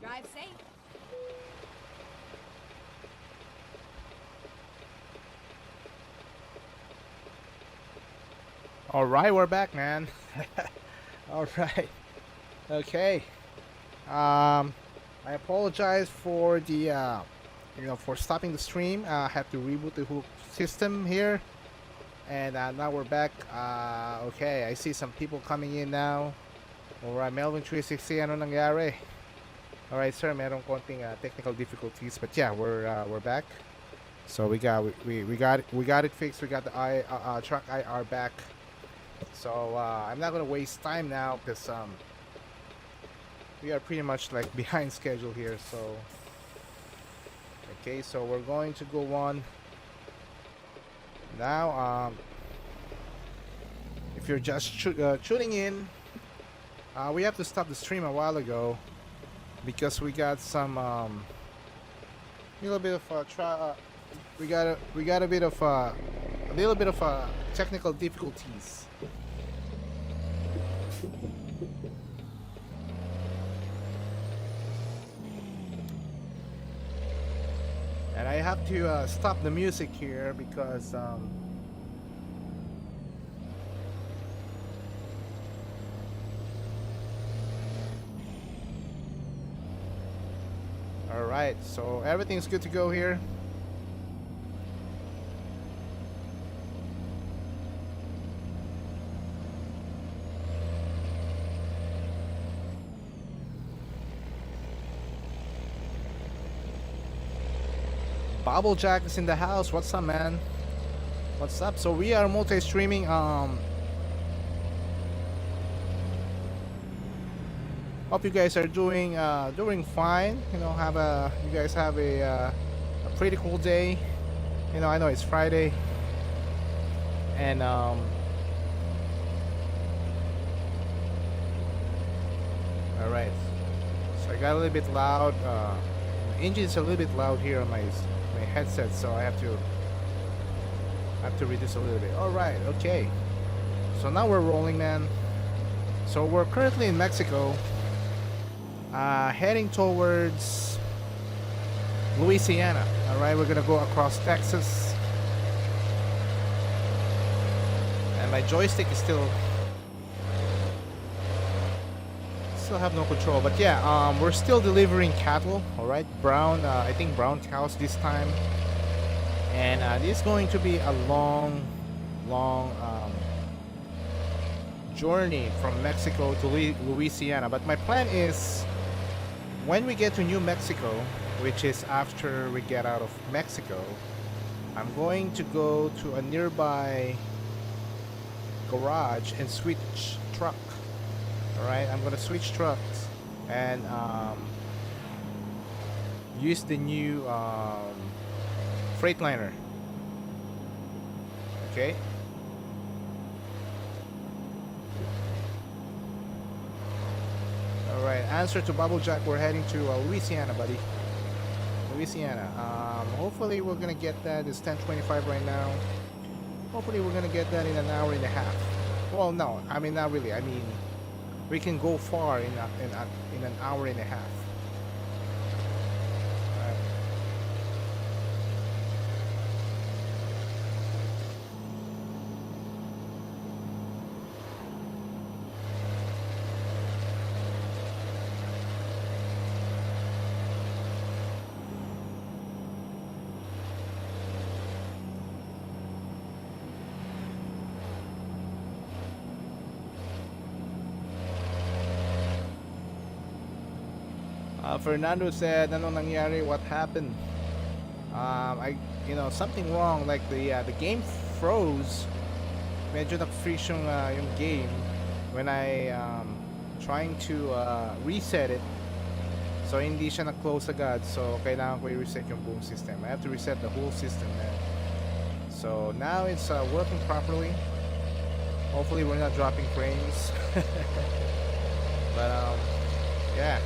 Drive safe. All right, we're back, man. All right. Okay. Um, I apologize for the for stopping the stream. I had to reboot the whole system here, and now we're back. Okay, I see some people coming in now. All right, Melvin 360, ano nangyari? All right, sir, meron konting technical difficulties, but yeah, we're back. So we got it fixed. We got the truck IR back. So I'm not gonna waste time now because we are pretty much like behind schedule here. So okay, so we're going to go on now. If you're just tuning in, we have to stop the stream a while ago because we got some little bit of we got a bit of a little bit of technical difficulties. And I have to stop the music here because all right, so everything's good to go here. Bobble Jack is in the house. What's up, man? What's up? So we are multi-streaming. Hope you guys are doing fine. You know, you guys have a pretty cool day. You know, I know it's Friday, and all right. So I got a little bit loud. The engine is a little bit loud here on my headset, so I have to reduce a little bit. All right, okay. So now we're rolling, man. So we're currently in Mexico, heading towards Louisiana. All right, we're gonna go across Texas, and my joystick is still have no control. But yeah, we're still delivering cattle. All right, I think brown cows this time, and this is going to be a long journey from Mexico to Louisiana. But my plan is when we get to New Mexico, which is after we get out of Mexico, I'm going to go to a nearby garage and switch truck. Alright, I'm gonna switch trucks and use the new Freightliner. Okay. Alright, answer to Bubble Jack, we're heading to Louisiana, buddy. Louisiana. Hopefully we're gonna get that. It's 10:25 right now. Hopefully we're gonna get that in an hour and a half. Well, no, I mean not really. I mean, we can go far in an hour and a half. Fernando said, "Ano nangyari? What happened?" Something wrong. Like the game froze. Medyo nag-freeze yung game when I trying to reset it. So hindi siya nag-close agad. So kailangan ko i-reset yung buong system. I have to reset the whole system, man. So now it's working properly. Hopefully we're not dropping frames. But yeah.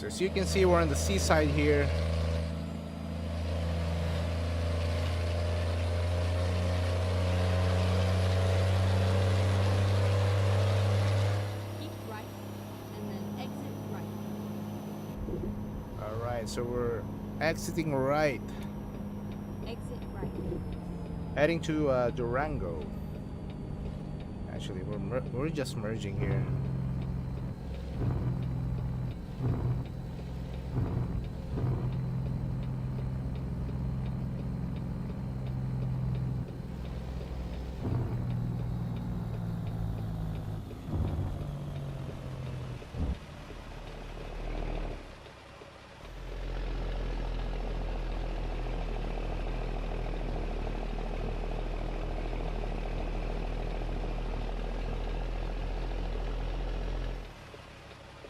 So as you can see, we're on the seaside here. Keep right and then exit right. Alright, so we're exiting right, Exit right. heading to Durango. Actually, we're just merging here.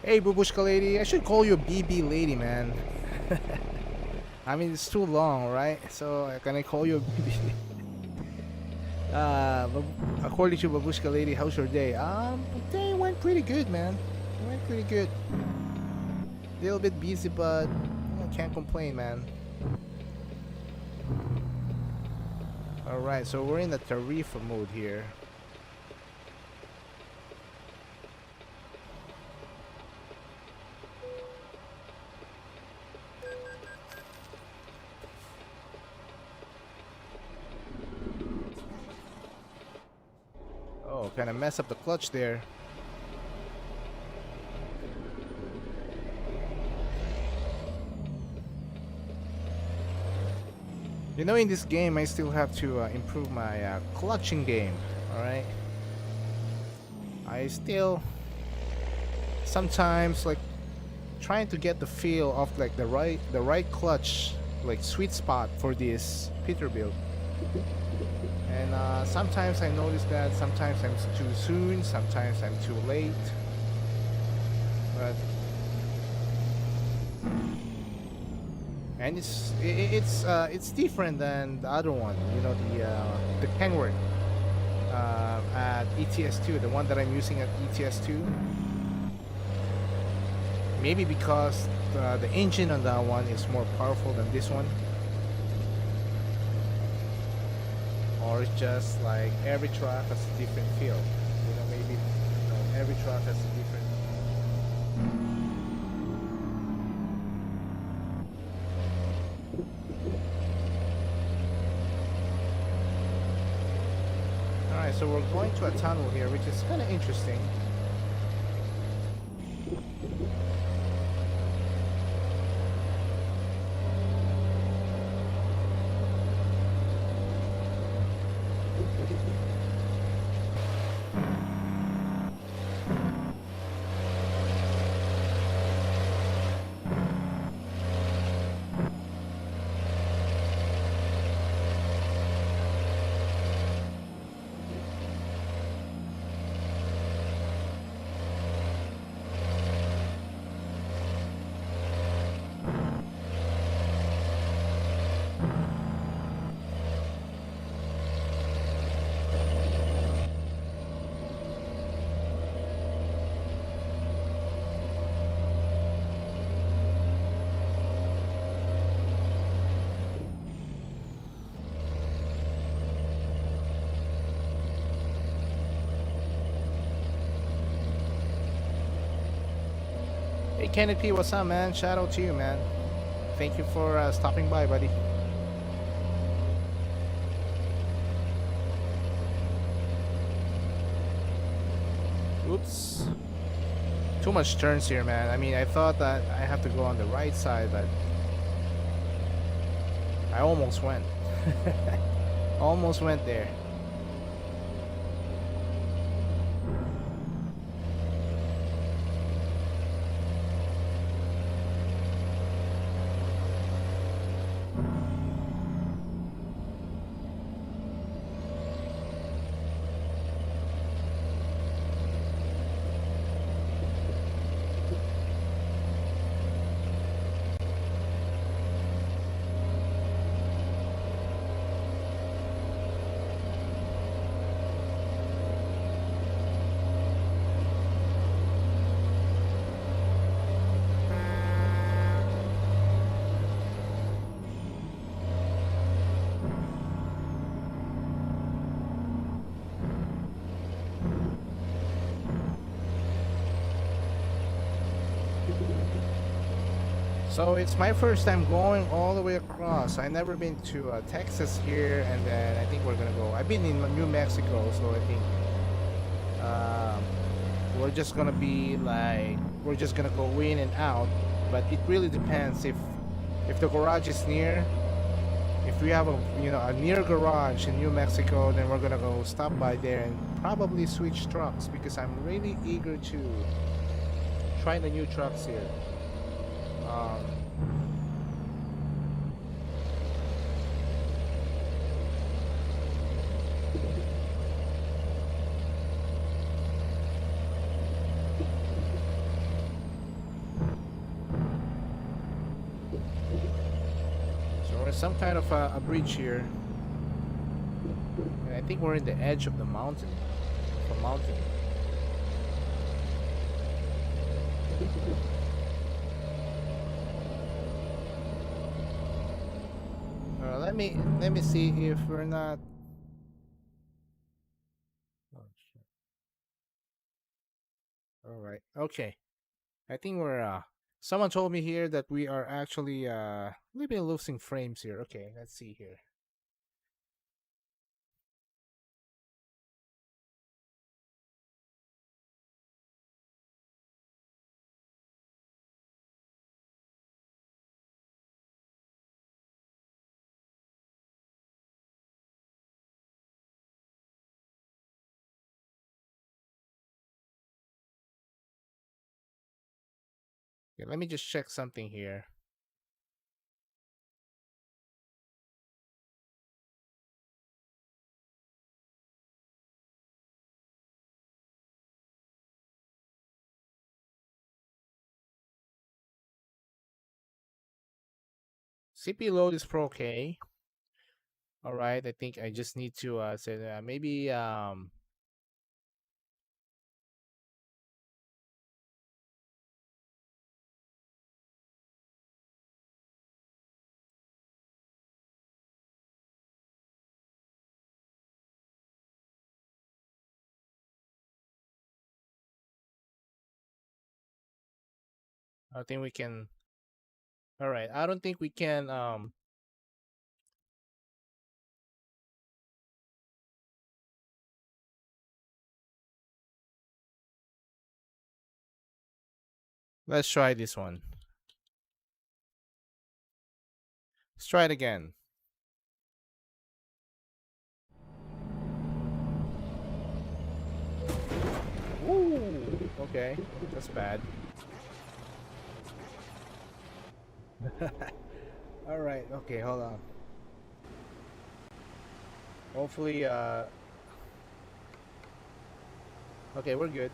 Hey, Bubushka lady, I should call you BB lady, man. I mean, it's too long, right? So, can I call you BB? According to Babushka lady, how's your day? Day went pretty good, man. It went pretty good. A little bit busy, but can't complain, man. Alright, so we're in the Tarifa mode here. Oh, kind of mess up the clutch there. You know, in this game, I still have to improve my clutching game. All right. I still sometimes like trying to get the feel of like the right clutch, like sweet spot for this Peterbilt. And sometimes I notice that sometimes I'm too soon, sometimes I'm too late. But and it's different than the other one. You know, the Kenworth at ETS2, the one that I'm using at ETS2. Maybe because the engine on that one is more powerful than this one. Or it's just like every truck has a different feel. You know, maybe every truck has a different. Alright, so we're going to a tunnel here, which is kind of interesting. Hey Kenneth P, what's up, man? Shout out to you, man. Thank you for stopping by, buddy. Oops. Too much turns here, man. I mean, I thought that I have to go on the right side, but I almost went. Almost went there. So it's my first time going all the way across. I never been to Texas here, and then I think we're gonna go. I've been in New Mexico, so I think um, we're just gonna be like we're just gonna go in and out. But it really depends if the garage is near. If we have a near garage in New Mexico, then we're gonna go stop by there and probably switch trucks because I'm really eager to try the new trucks here. Um, so there's some kind of a bridge here, and I think we're in the edge of the mountain. Of a mountain. Let me see if we're not. Oh, shit. All right. Okay. I think we're. Someone told me here that we are actually maybe losing frames here. Okay. Let's see here. Okay, let me just check something here. CPU load is pro okay. All right. I think I just need to say maybe I think we can. All right. I don't think we can. Let's try this one. Let's try it again. Ooh. Okay. That's bad. All right. Okay. Hold on. Hopefully. Okay. We're good.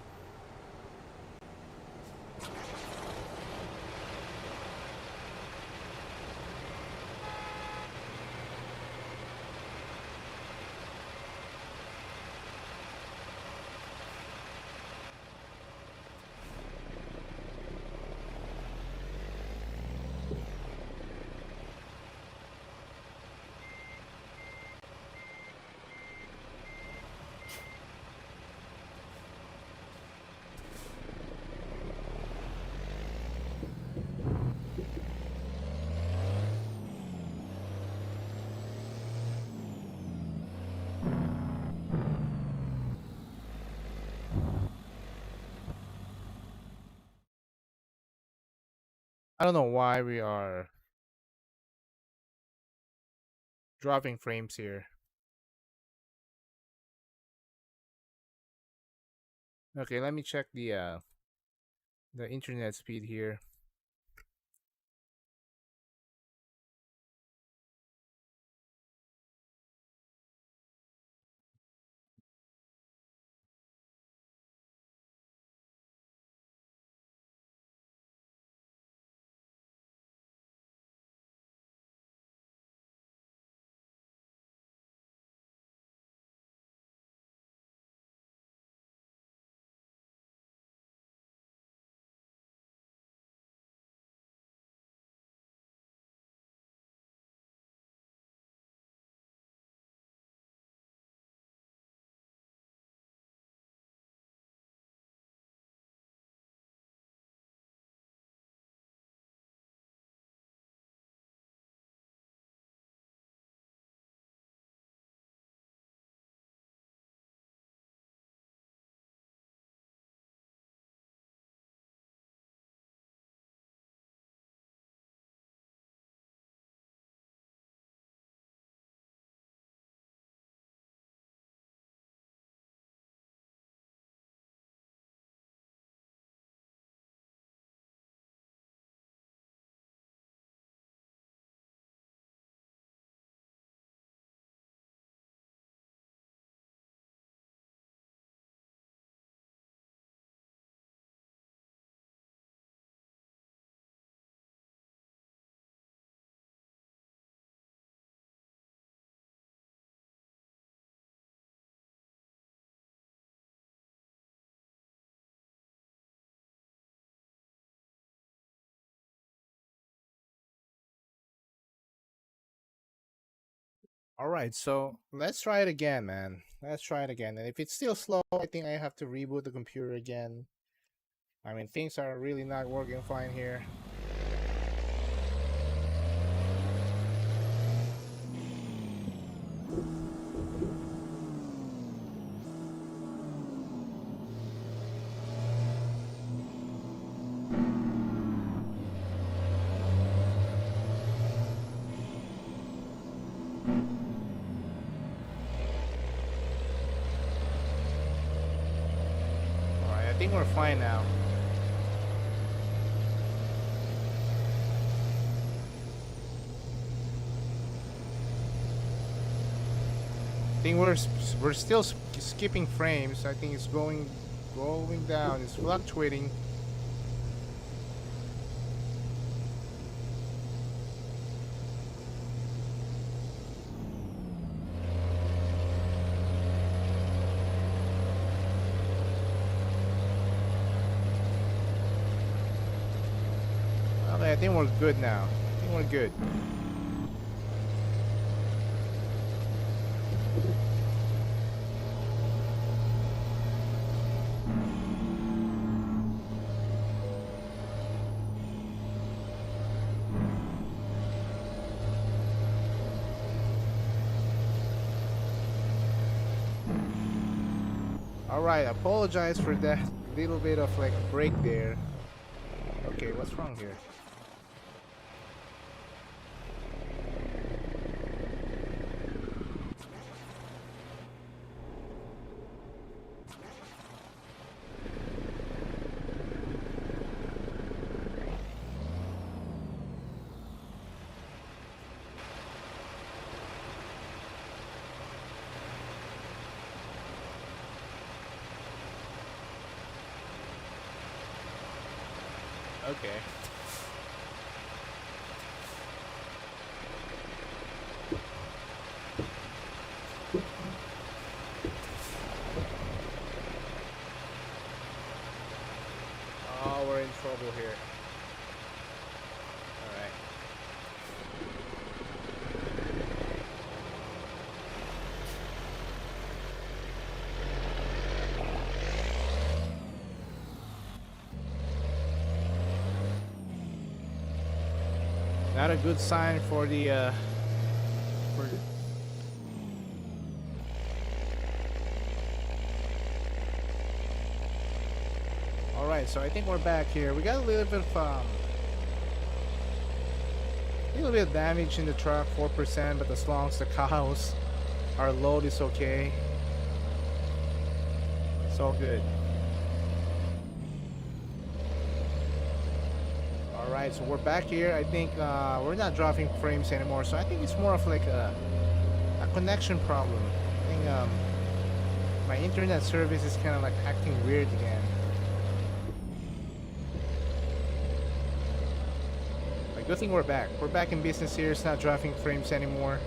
I don't know why we are dropping frames here. Okay. Let me check the internet speed here. Alright, so let's try it again, man. Let's try it again. And if it's still slow, I think I have to reboot the computer again. I mean, things are really not working fine here. Alright, I think we're fine now. I think we're still skipping frames. I think it's going down. It's fluctuating. Okay, I think we're good now. I think we're good. Alright, apologize for that little bit of like break there. Okay, what's wrong here? Okay. Oh, we're in trouble here. Alright. Not a good sign for the for the Alright, so I think we're back here. We got a little bit of damage in the truck, 4%, but as long as the cows our load is okay. It's all good. Alright, so we're back here. I think we're not dropping frames anymore, so I think it's more of like a connection problem. I think my internet service is kind of like acting weird again. But good thing we're back. We're back in business here. It's not dropping frames anymore.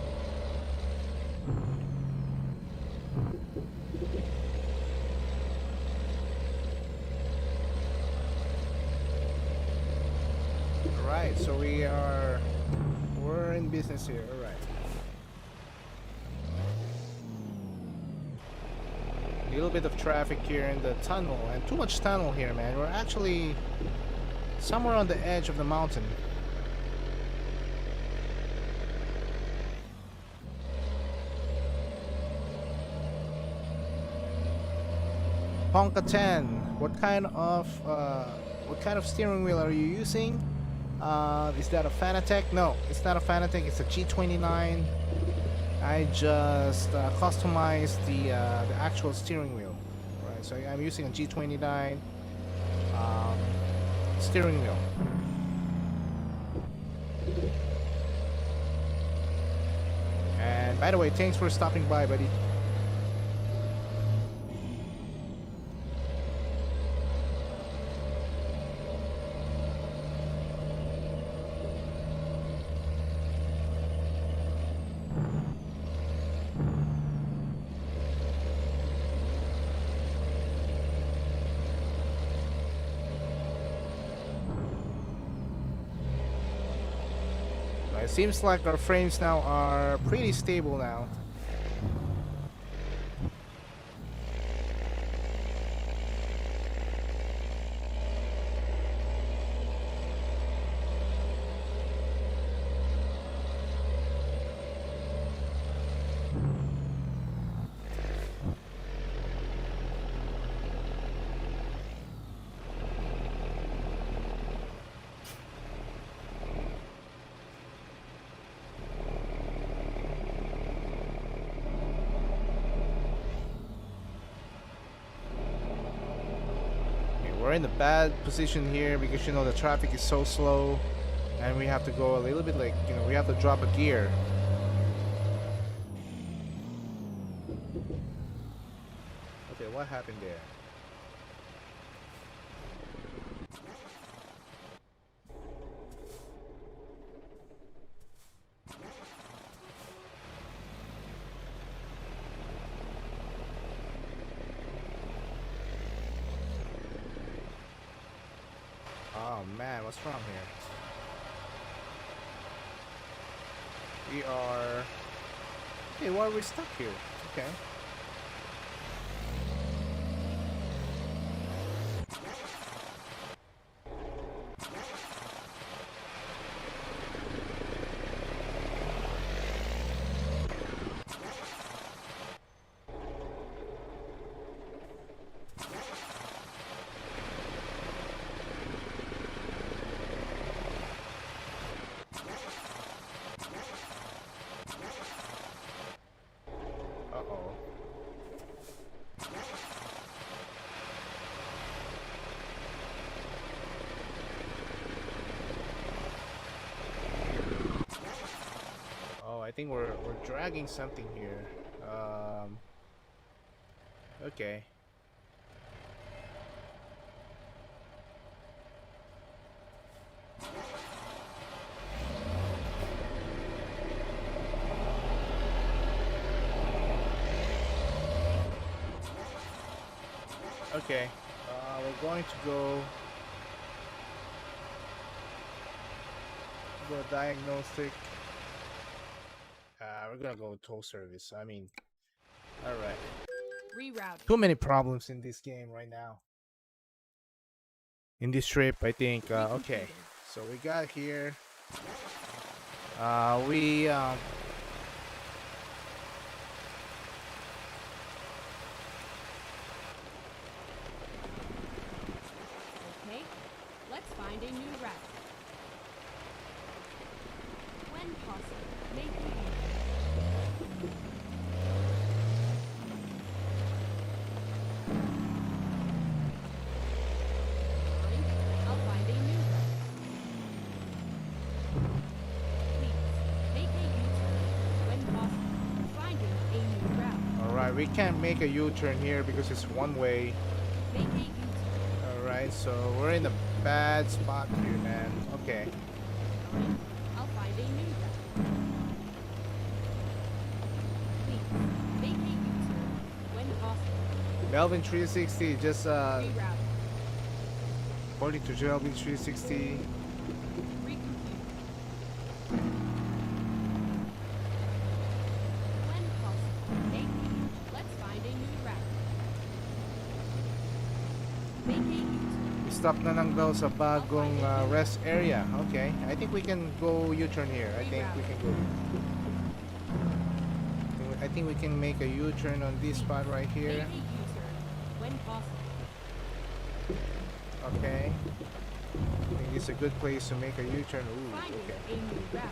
Alright, so we're in business here. Alright. A little bit of traffic here in the tunnel, and too much tunnel here, man. We're actually somewhere on the edge of the mountain. Ponca 10, what kind of steering wheel are you using? Is that a Fanatec? No, it's not a Fanatec, it's a G29. I just customized the actual steering wheel. Right, so I'm using a G29 steering wheel. And by the way, thanks for stopping by, buddy. Seems like our frames now are pretty stable now. We're in a bad position here because you know the traffic is so slow and we have to go a little bit like, you know, we have to drop a gear. Okay, what happened there? Oh man, what's wrong here? We are... Hey, why are we stuck here? Okay. Uh-oh. Oh, I think we're dragging something here. Okay. Okay. We're going to go diagnostic. We're gonna go tow service. I mean, all right. Rerouting. Too many problems in this game right now. In this trip, I think. Okay, so we got here. We Okay, let's find a new route. When possible, make a U-turn. Fine, I'll find a new route. Please, make a U-turn when possible, finding a new route. all right. We can't make a U-turn here because it's one way. Make a U-turn. All right, so we're in a bad spot here, man. Okay. Fine, I'll find a new route. Please, make a U-turn when possible. Melvin 360 just Rerouting. according to Melvin 360. Recompute. When possible, make let's find a new route. Make a U-turn. Stop na lang daw sa bagong rest area. Okay, I think we can go U-turn here. I think we can go. I think we can make a U-turn on this spot right Make here. a U-turn when possible. Okay. I think it's a good place to make a U-turn. Ooh, Finding okay. a new route.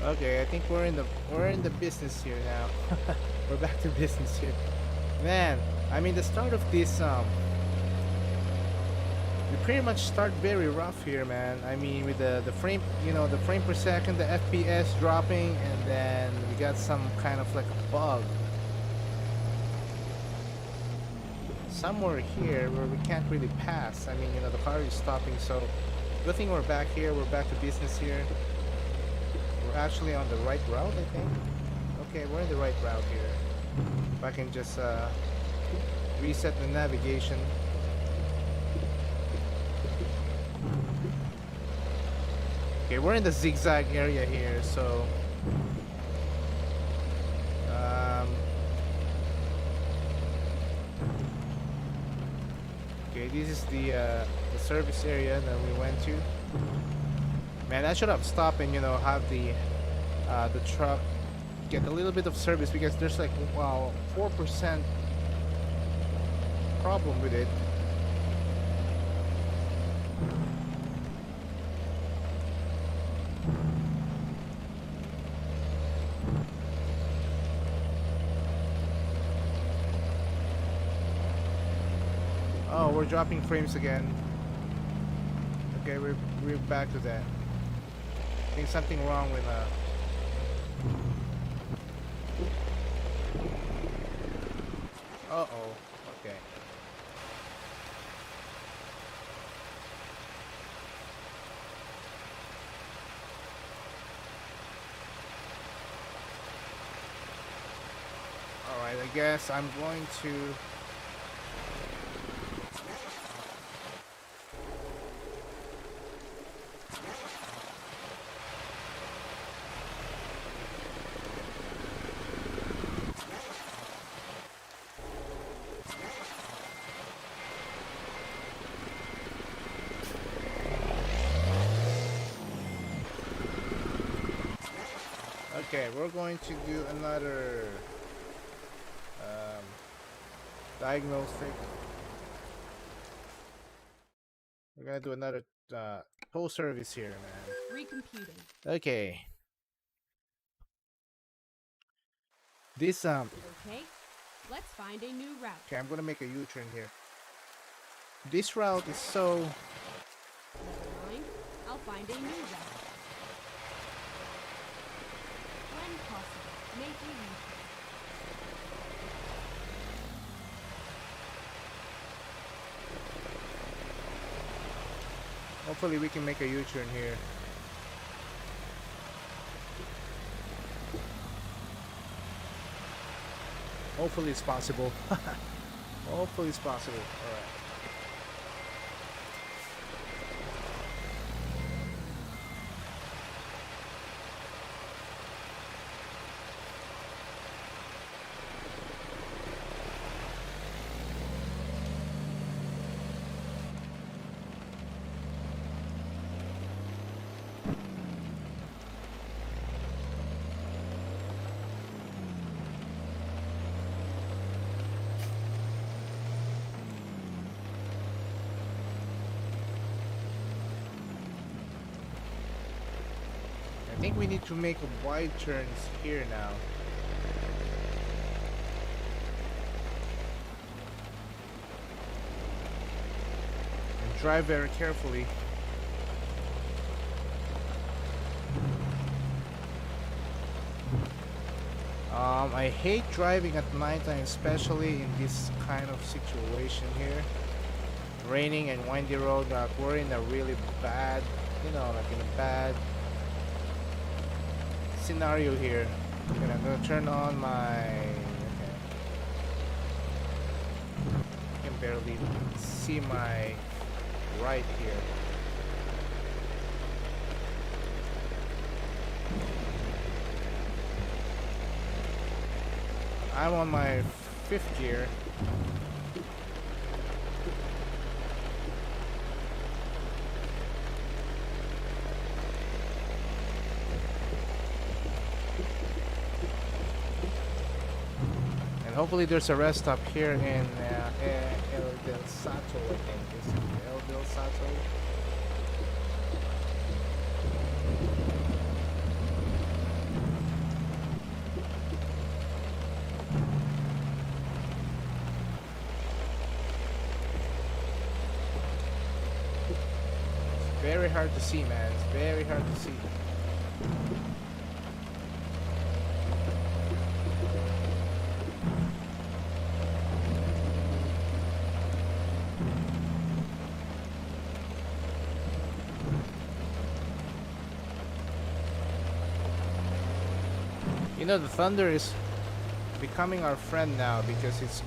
Okay, I think we're in the business here now. We're back to business here. Man, I mean the start of this we pretty much start very rough here, man. I mean with the frame, you know, the frame per second, the FPS dropping, and then we got some kind of like a bug. somewhere here where we can't really pass. I mean, you know, the car is stopping, so good thing we're back here. We're back to business here. We're actually on the right route, I think. Okay, we're in the right route here. If I can just reset the navigation. Okay, we're in the zigzag area here, so okay, this is the service area that we went to. Man, I should have stopped and, you know, have the truck get a little bit of service, because there's like, wow, 4% problem with it. Oh, we're dropping frames again. Okay, we're back to that. I think something wrong with uh-oh. Okay. Alright, I guess I'm going to okay, we're going to do another diagnostic. We're gonna do another tow service here, man. Recomputing. Okay. This Okay, let's find a new route. okay, I'm gonna make a U-turn here. This route is so Never mind, I'll find a new route. When possible, make a U-turn. hopefully we can make a U-turn here. Hopefully it's possible. Hopefully it's possible. Alright. I think we need to make a wide turns here now. And drive very carefully. I hate driving at nighttime, especially in this kind of situation here. Raining and windy road, we're in a really bad, you know, like in a bad scenario here. And I'm gonna turn on my, okay. I can barely see my right here. I'm on my 5th gear. And hopefully there's a rest stop here in El Del Sato, I think. Is it El Del Sato? Very hard to see, man. It's very hard to see. You know, the thunder is becoming our friend now because it's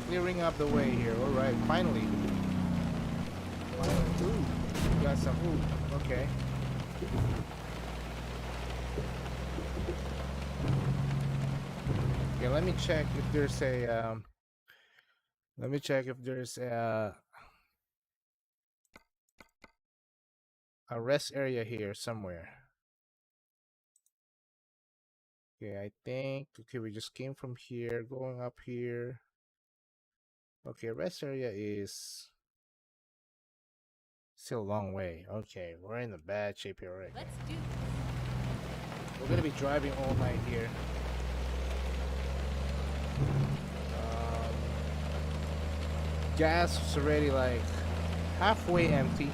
clearing up the way here. All right, finally. Finally. Ooh, we got some. Ooh, okay. Okay, let me check if there's a. Let me check if there's a rest area here somewhere. Okay, I think. Okay, we just came from here, going up here. Okay, rest area is still a long way. Okay, we're in a bad shape here, right? Let's do this. We're gonna be driving all night here. Um, gas is already like halfway empty.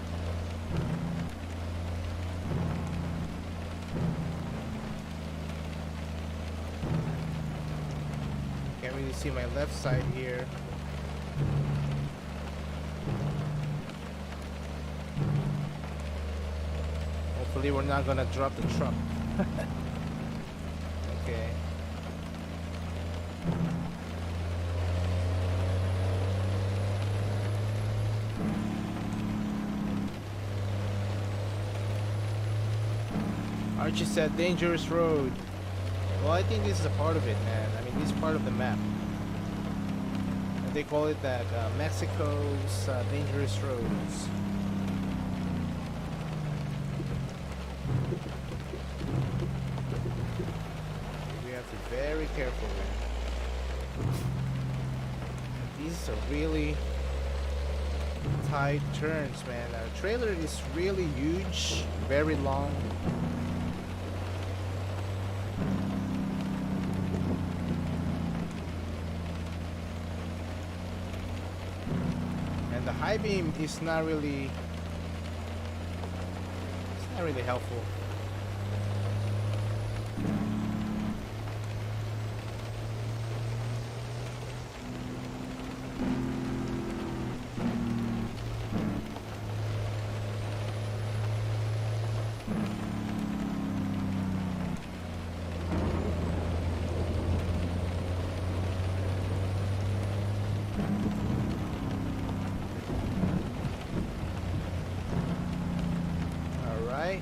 Can't really see my left side here. Hopefully we're not gonna drop the truck. Okay. Archie said dangerous road. Well, I think this is a part of it, man. I mean, this is part of the map. And they call it that Mexico's dangerous roads. We have to be very careful with. These are really tight turns, man. Our trailer is really huge, very long. And the high beam is not really helpful. Alright.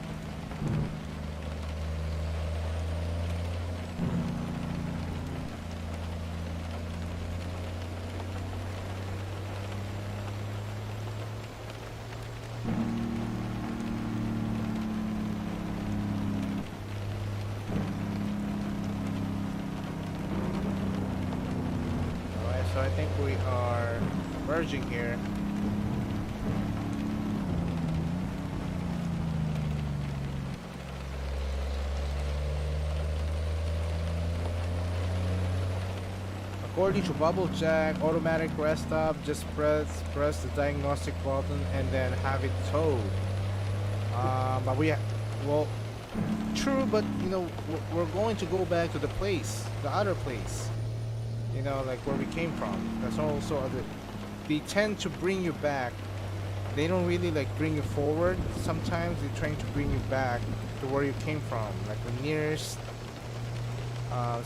Alright, so I think we are merging here. According to Bubble Jack, automatic rest stop, just press the diagnostic button and then have it towed. But well, true, but you know, we're going to go back to the place, the other place. You know, like where we came from. That's also other. They tend to bring you back. They don't really like bring you forward. Sometimes they're trying to bring you back to where you came from, like the nearest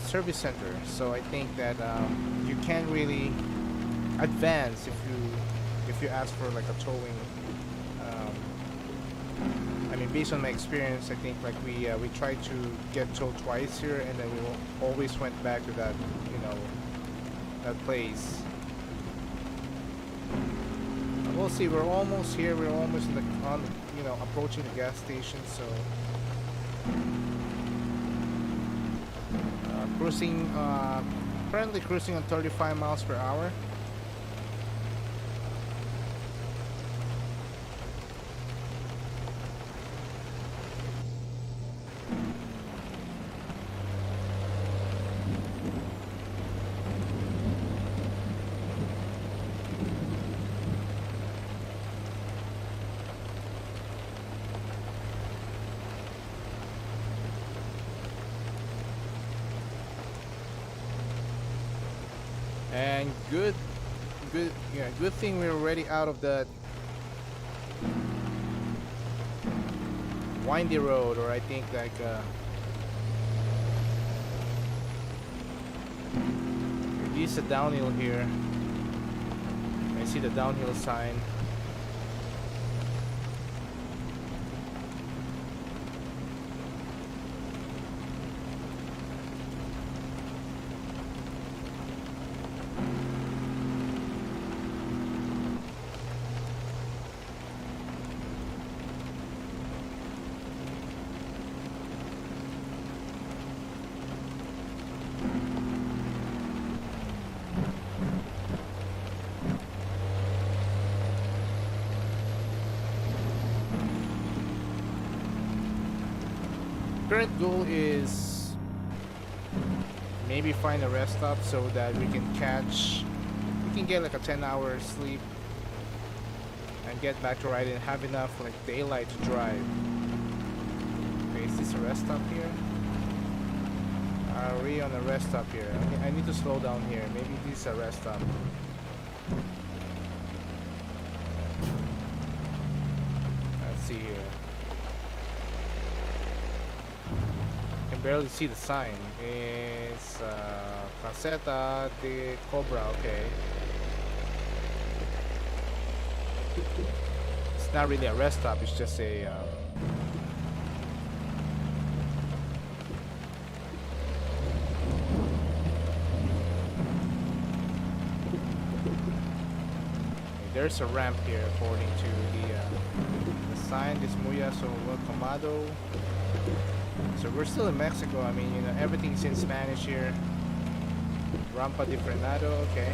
service center. So I think that you can't really advance if you ask for like a towing. I mean, based on my experience, I think like we tried to get towed twice here, and then we always went back to that, you know, that place. We'll see. We're almost here. We're almost in you know, approaching the gas station. So cruising, currently cruising on 35 miles per hour. And good thing we're already out of that windy road, or I think like Use the downhill here. I see the downhill sign. Current goal is maybe find a rest stop so that we can get like a 10-hour sleep and get back to riding, have enough like daylight to drive. Okay, is this a rest stop here? Are we on a rest stop here? Okay, I need to slow down here. Maybe this is a rest stop. Let's see here. I can barely see the sign. It's Caseta de Cobra. Okay. It's not really a rest stop. It's just a. There's a ramp here according to the sign. This Muya so Comado. So we're still in Mexico. I mean, you know, everything's in Spanish here. Rampa de Frenado. Okay.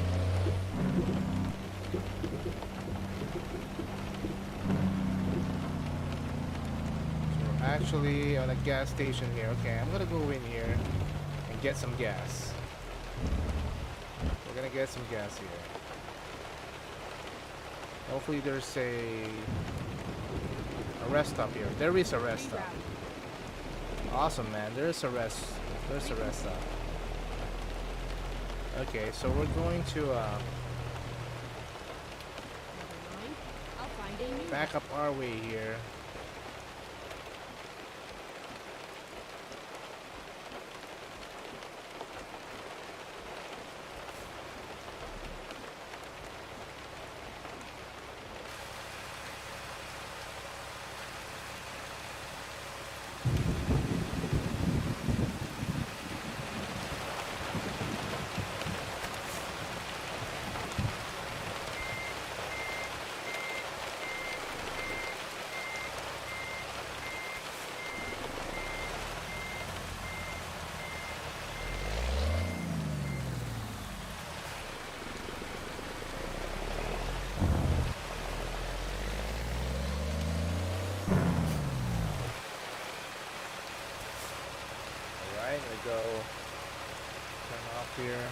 So we're actually on a gas station here. Okay, I'm gonna go in here and get some gas. We're gonna get some gas here. Hopefully there's a rest stop here. There is a rest stop. Awesome, man. There's a rest stop. Okay, so we're going to back up our way here. Go turn off here.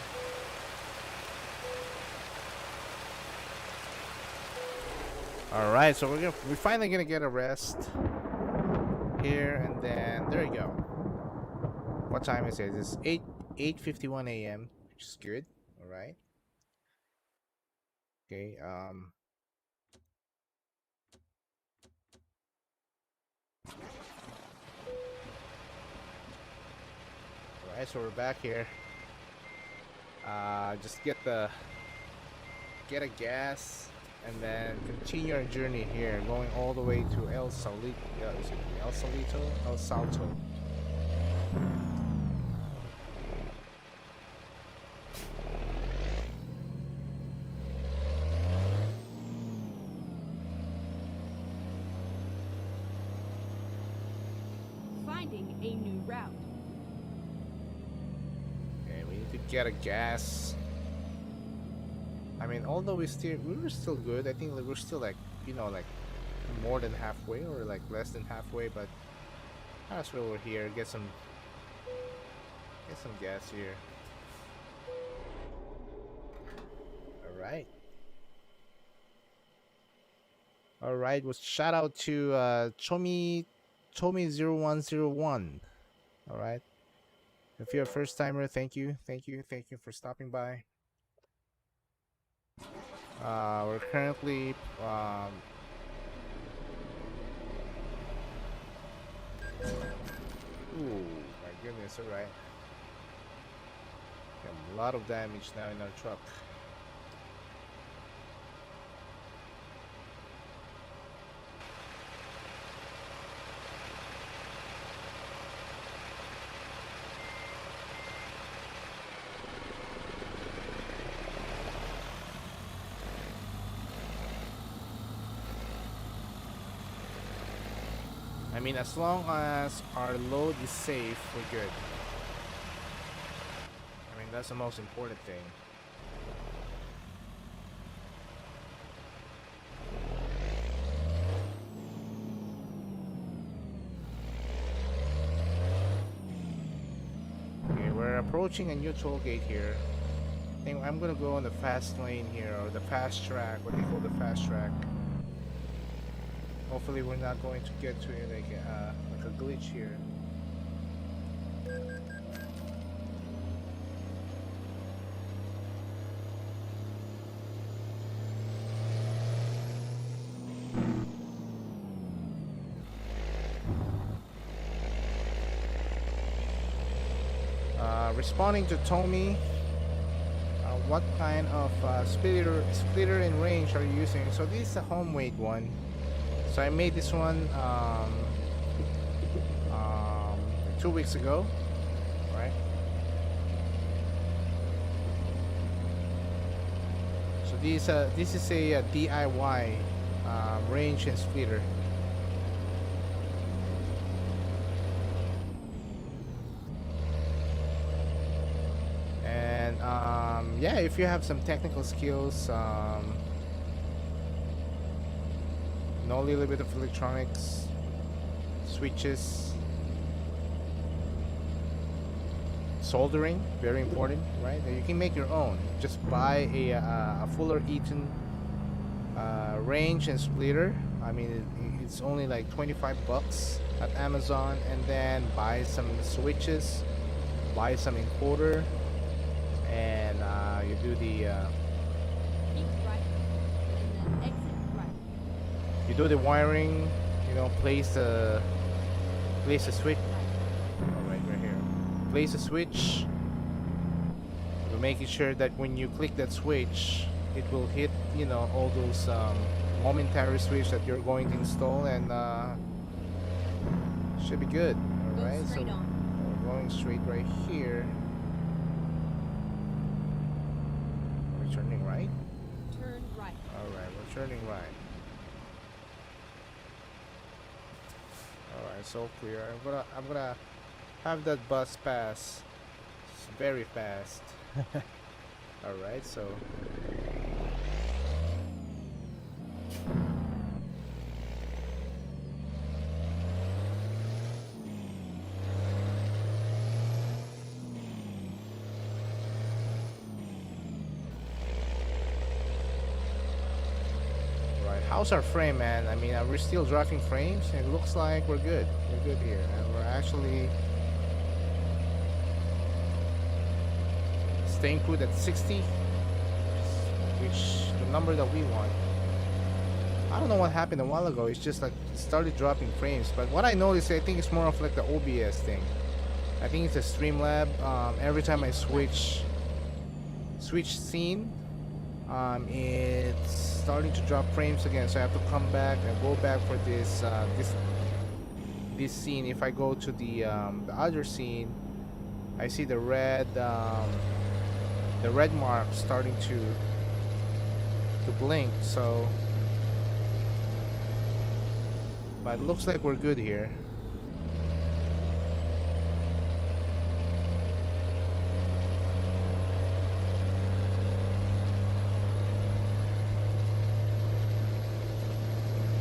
All right, so we're finally gonna get a rest here, and then there you go. What time is it? It's 8:51 a.m., which is good. All right. Okay. All right, so we're back here. Just get a gas, and then continue our journey here, going all the way to El Salito. Is it El Salito? El Salto. Finding a new route. Okay, we need to get a gas. I mean, although we were still good. I think like, we're still like, you know, like more than halfway or like less than halfway, but as well we're here, get some gas here. All right. All right. Well, shout out to Tommy0101. All right. If you're a first timer, thank you for stopping by. We're currently ooh, my goodness, all right. A lot of damage now in our truck. I mean, as long as our load is safe, we're good. I mean, that's the most important thing. Okay, we're approaching a new toll gate here. I think I'm gonna go on the fast lane here, or the fast track, what they call the fast track. Hopefully we're not going to get to like a glitch here. Responding to Tommy, what kind of splitter and range are you using? So this is a home weight one. So I made this one 2 weeks ago, right? So this is a DIY range and splitter. And yeah, if you have some technical skills, know a little bit of electronics, switches, soldering, very important, right? You can make your own. Just buy a Fuller Eaton range and splitter. I mean, it's only like 25 bucks at Amazon, and then buy some switches, buy some encoder, and you do the Keep right, and then exit right. you do the wiring, you know, place the switch. All right, right here. Place a switch. We're making sure that when you click that switch, it will hit, you know, all those momentary switch that you're going to install, and should be good. All Go right, so straight on. we're going straight right here. We're turning right. Turn right. All right, we're turning right. All right, so clear. I'm gonna have that bus pass. It's very fast. All right, so right. How's our frame, man? I mean, we're still dropping frames. It looks like we're good. We're good here, and we're actually staying put at 60, which the number that we want. I don't know what happened a while ago. It's just like it started dropping frames. But what I noticed, I think it's more of like the OBS thing. I think it's a Streamlab. Every time I switch scene, it's starting to drop frames again. So I have to come back and go back for this this scene. If I go to the other scene, I see the red mark starting to blink. So, but it looks like we're good here.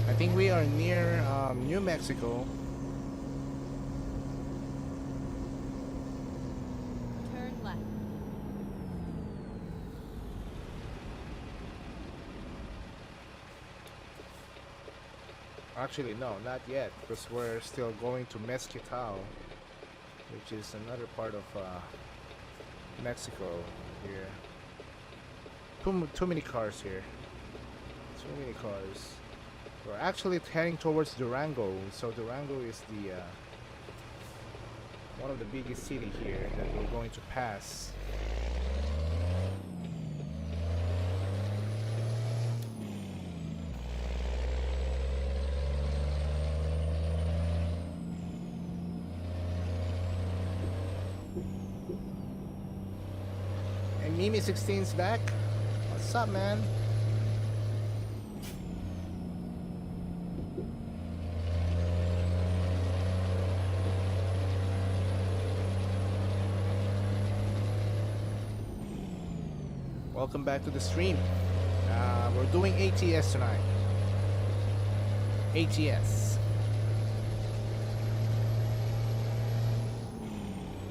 I think we are near New Mexico. Turn left. Actually, no, not yet, because we're still going to Mezquital, which is another part of Mexico here. Too many cars here. Too many cars. We're actually heading towards Durango. So Durango is the one of the biggest city here that we're going to pass. Mimi 16's back. What's up, man? Welcome back to the stream. We're doing ATS tonight. ATS.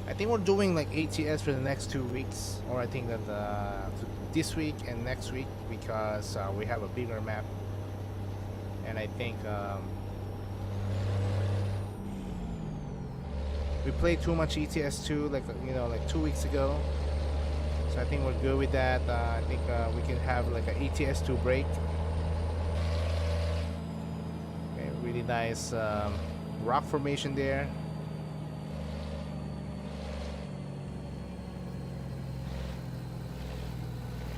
I think we're doing like ATS for the next 2 weeks, or I think that this week and next week, because we have a bigger map, and I think we played too much ETS 2 like like 2 weeks ago. So I think we're good with that. I think we can have like an ETS 2 break. Okay, really nice rock formation there.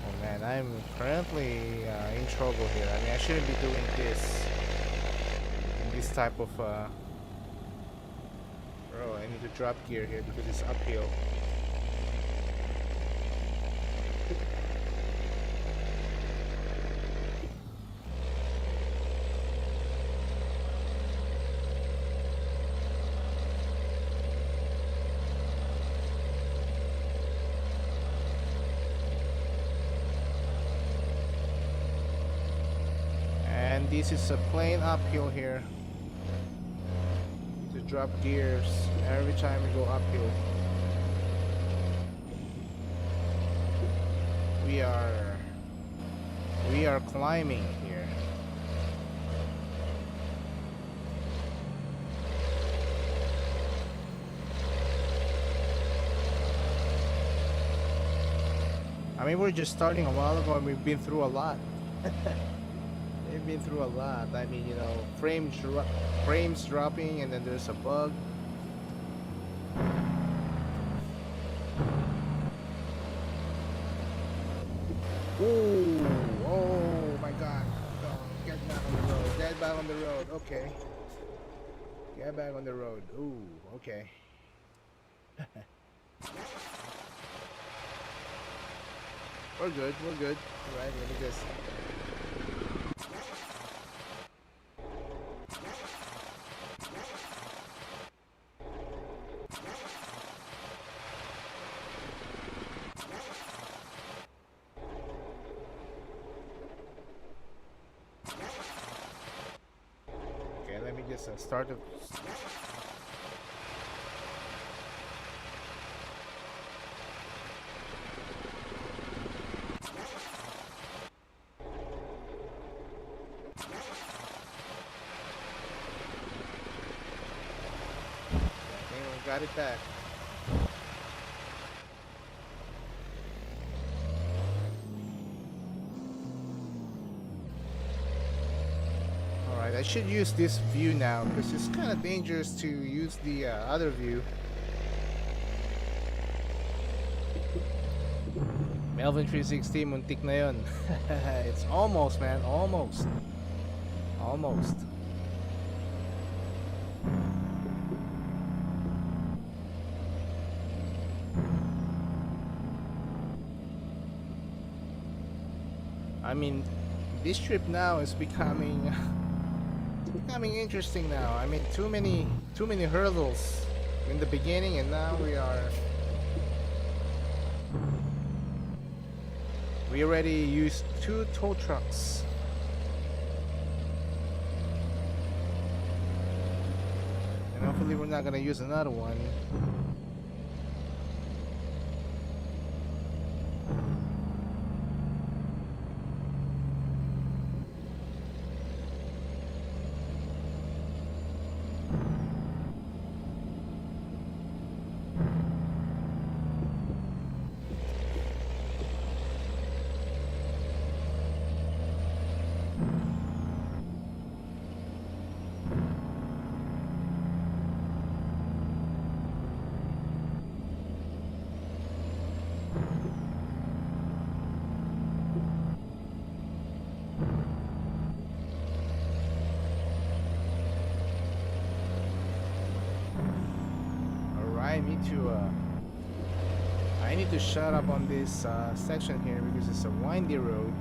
Oh man, I'm currently in trouble here. I mean, I shouldn't be doing this type of. Bro, I need to drop gear here because it's uphill. This is a plain uphill here. Need to drop gears every time we go uphill. We are climbing here. I mean, we're just starting a while ago and we've been through a lot. We've been through a lot. I mean, frames dropping, and then there's a bug. Ooh, oh my God! Oh, get back on the road. Get back on the road. Okay. Get back on the road. Ooh, okay. We're good. We're good. All right. Let me just. Start of we got it back. I should use this view now because it's kind of dangerous to use the other view. Melvin 360, muntik na yun. It's almost, man, almost. Almost. I mean, this trip now is becoming interesting now. I mean, too many hurdles in the beginning, and now we already used 2 tow trucks. And hopefully we're not gonna use another one. I need to shut up on this section here because it's a windy road.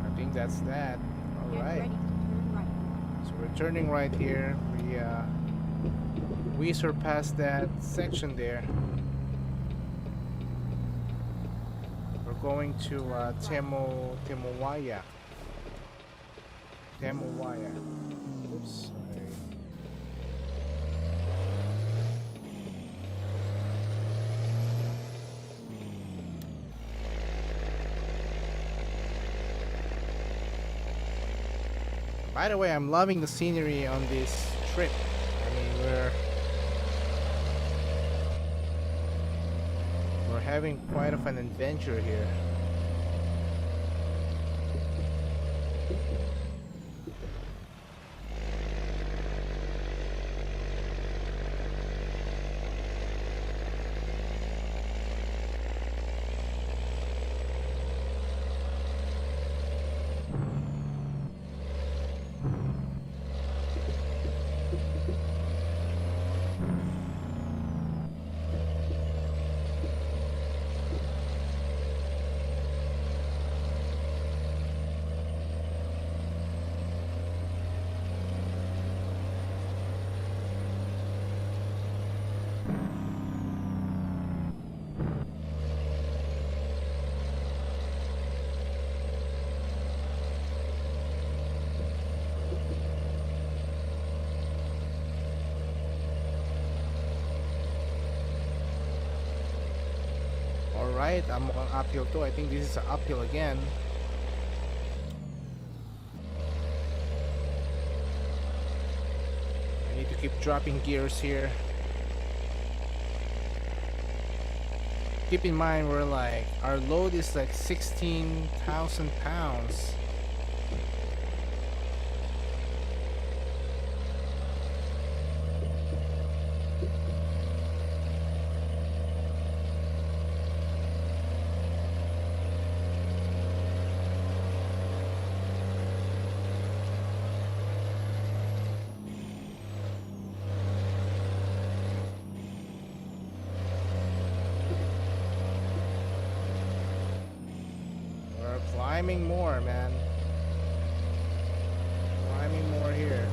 I think that's that. All Get right. ready to turn right. So we're turning right here. We surpassed that section there. We're going to Temowaya. Oops, sorry. By the way, I'm loving the scenery on this trip. I mean, we're having quite of an adventure here. Alright, I'm on uphill too. I think this is an uphill again. I need to keep dropping gears here. Keep in mind our load is like 16,000 pounds. Climbing more, man. Climbing more here.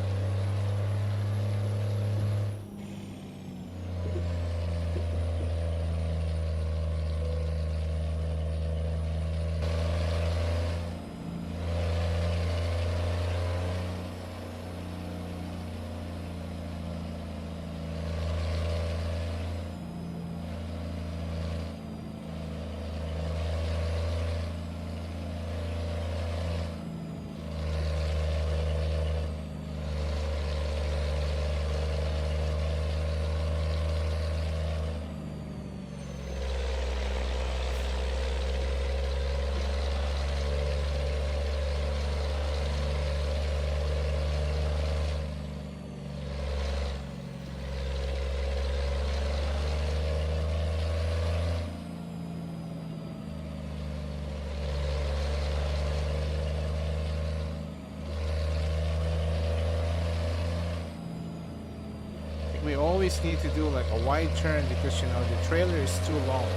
We always need to do like a wide turn because the trailer is too long.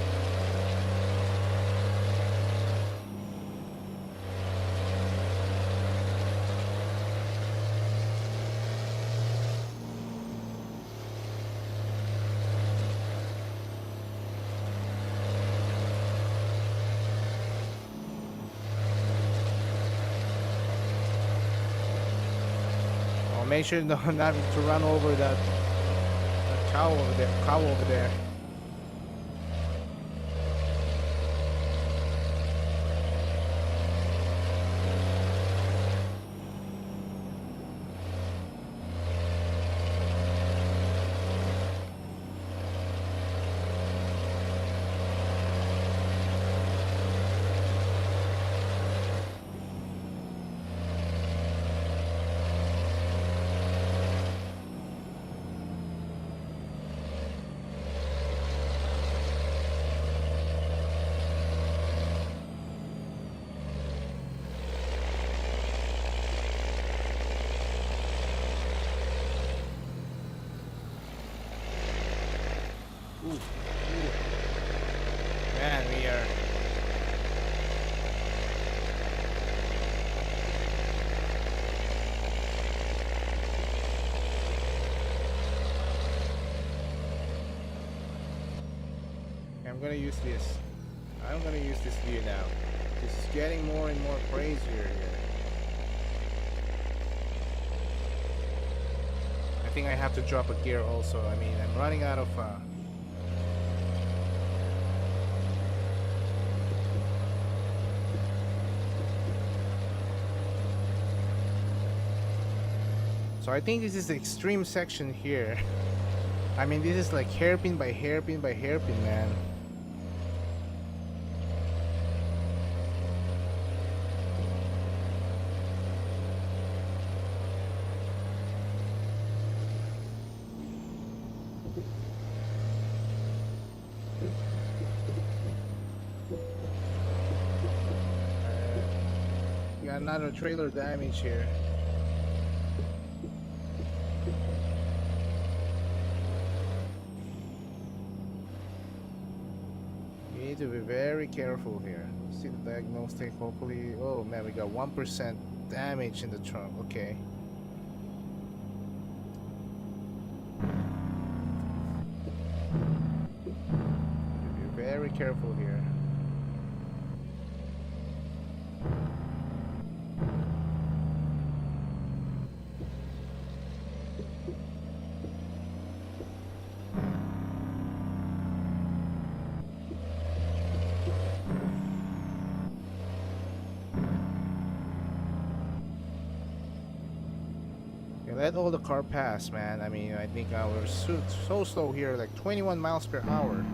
Make sure not to run over that cow over there. Ooh, ooh. Man, we are. I'm gonna use this. I'm gonna use this view now. This is getting more and more crazier here. I think I have to drop a gear also. I mean, I'm running out of. So I think this is the extreme section here. I mean, this is like hairpin by hairpin by hairpin, man. Got another trailer damage here. You need to be very careful here. See the diagnostic, hopefully. Oh man, we got 1% damage in the trunk. Okay. Be very careful here. Let all the car pass, man. I mean, I think we're so slow here, like 21 miles per hour.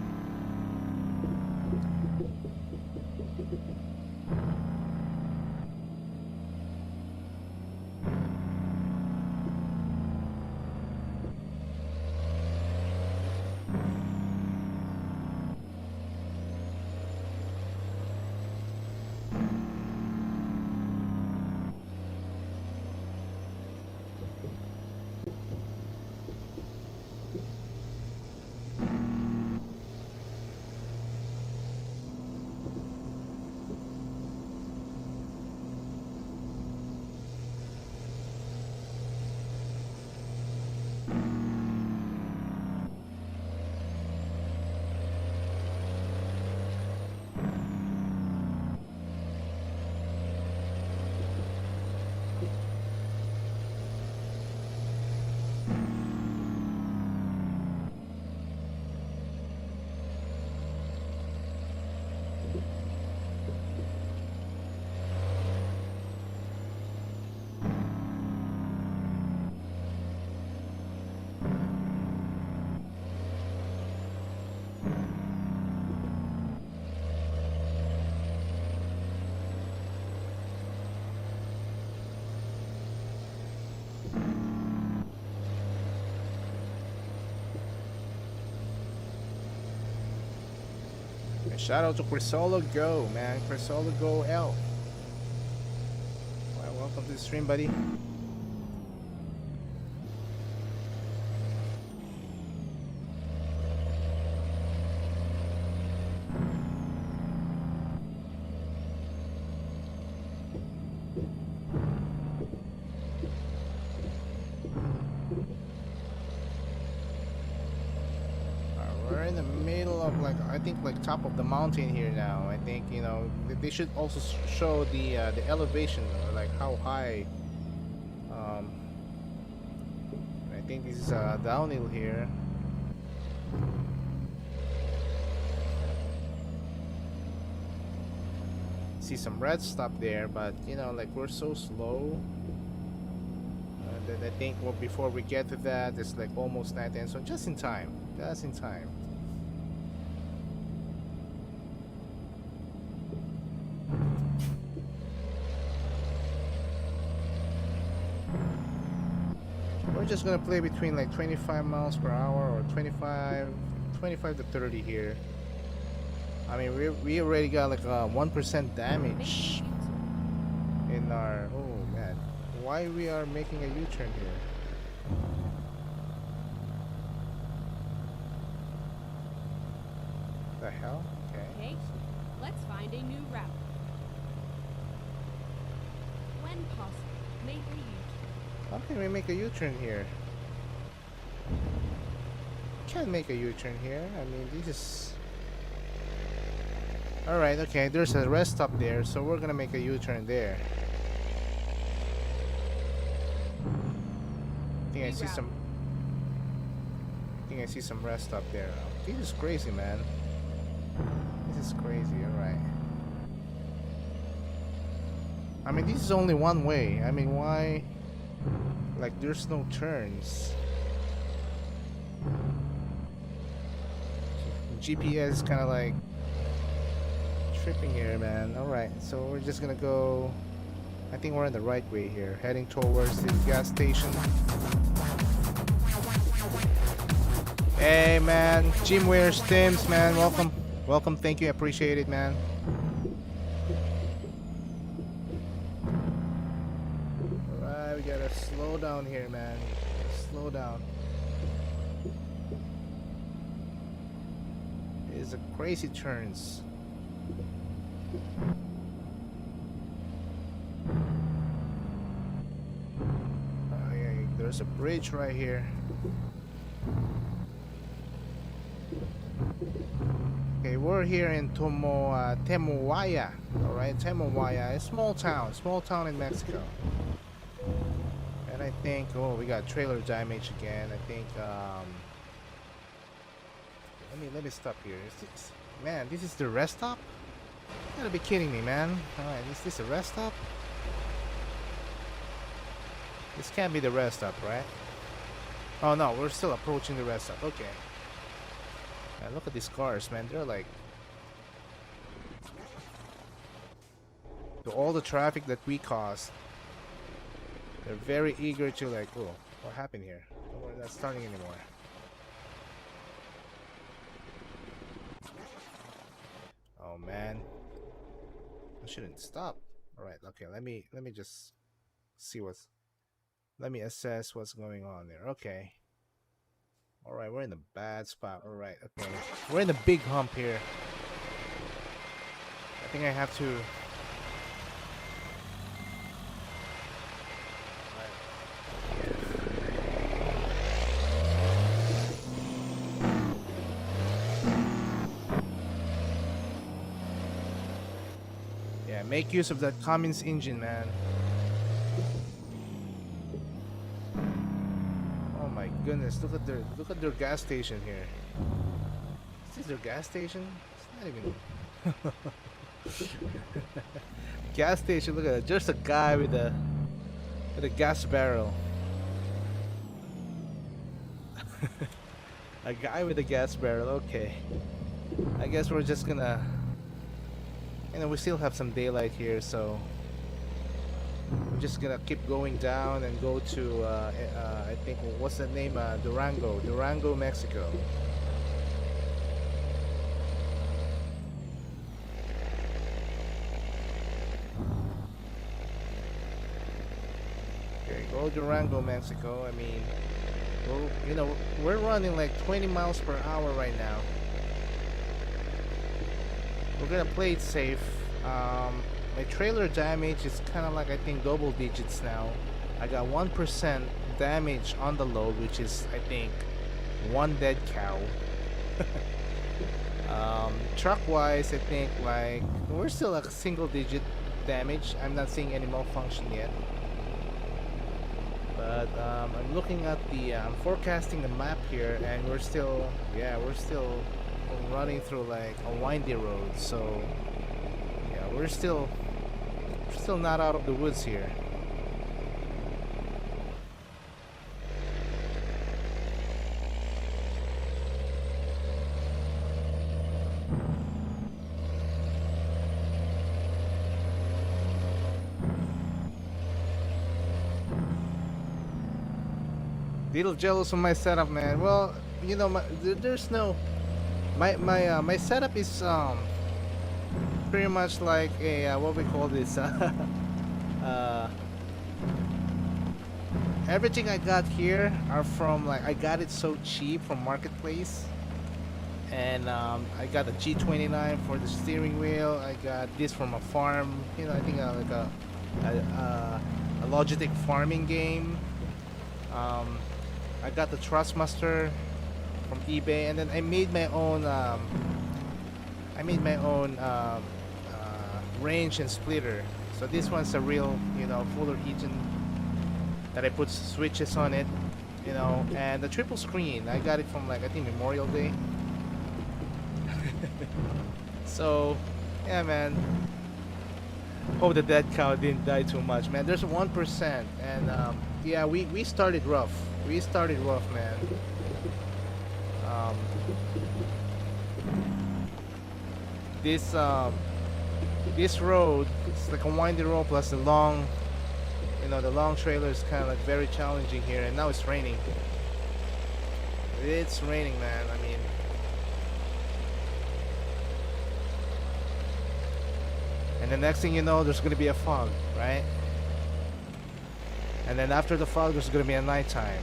Shout out to Crisolo Go, man. Crisolo Go L. Well, welcome to the stream, buddy. We're in the middle of I think top of the mountain here now. I think they should also show the elevation, like how high. I think this is downhill here. See some red stuff there, but we're so slow. That I think before we get to that, it's like almost night, and so just in time. Just in time. We're just gonna play between like 25 miles per hour or 25 to 30 here. I mean, we already got like 1% damage in our. Oh man, why we are making a U-turn here? The hell? Okay. Okay, let's find a new route. When possible, make a U-turn. How can we make a U-turn here? Can't make a U-turn here. I mean, this is... Alright, okay, there's a rest stop there, so we're gonna make a U-turn there. I think I see some... I think I see some rest stop there. Oh, this is crazy, man. This is crazy, alright. I mean, this is only one way. I mean, why... Like, there's no turns. GPS is kind of like tripping here, man. Alright, so we're just gonna go... I think we're in the right way here, heading towards the gas station. Hey, man, Jim Wears Tims, man, welcome. Welcome, thank you, appreciate it, man. Alright, we gotta slow down here, man. Slow down. It's a crazy turns. Oh, yeah, there's a bridge right here. Okay, we're here in Temuaya. All right, Temuaya, a small town in Mexico. And I think, oh, we got trailer damage again. I think, let me stop here. Man, this is the rest stop? You gotta be kidding me, man. Alright, is this a rest stop? This can't be the rest stop, right? Oh no, we're still approaching the rest stop. Okay. Man, look at these cars, man. They're like... To all the traffic that we caused, they're very eager to like, oh, what happened here? Oh, we're not starting anymore. Oh man, I shouldn't stop. All right, okay. Let me just see let me assess what's going on there. Okay. All right, we're in a bad spot. All right, okay. We're in a big hump here. I think I have to. Make use of that Cummins engine, man. Oh my goodness, look at their gas station here. Is this their gas station? It's not even gas station. Look at it. There's a guy with a gas barrel. A guy with a gas barrel. Okay. I guess we're just gonna. You know, we still have some daylight here, so we're just gonna keep going down and go to I think, what's the name? Durango, Mexico. Okay, go Durango, Mexico. I mean, we're running like 20 miles per hour right now. We're gonna play it safe. My trailer damage is kind of like, I think, double digits now. I got 1% damage on the load, which is, I think, one dead cow. Truck wise, I think, like, we're still like single digit damage. I'm not seeing any malfunction yet, but I'm looking at the I'm forecasting the map here, and we're still running through like a windy road, so yeah, we're still not out of the woods here. Little jealous of my setup, man. Well, you know, there's no my setup is pretty much like a what we call this everything I got here are from, like, I got it so cheap from marketplace, And I got a G29 for the steering wheel. I got this from a farm. You know, I think like a Logitech farming game. Um, I got the Trustmaster from eBay, and then I made my own. I made my own range and splitter. So this one's a real, you know, Fuller Eaton that I put switches on it, you know, and the triple screen. I got it from like I think Memorial Day. So, yeah, man. Hope the dead cow didn't die too much, man. There's 1%, and yeah, we started rough. We started rough, man. Um, this this road, it's like a windy road plus the long, you know, the long trailer is kind of like very challenging here, and now it's raining. It's raining, man. I mean, and the next thing you know, there's gonna be a fog, right? And then after the fog, there's gonna be a nighttime.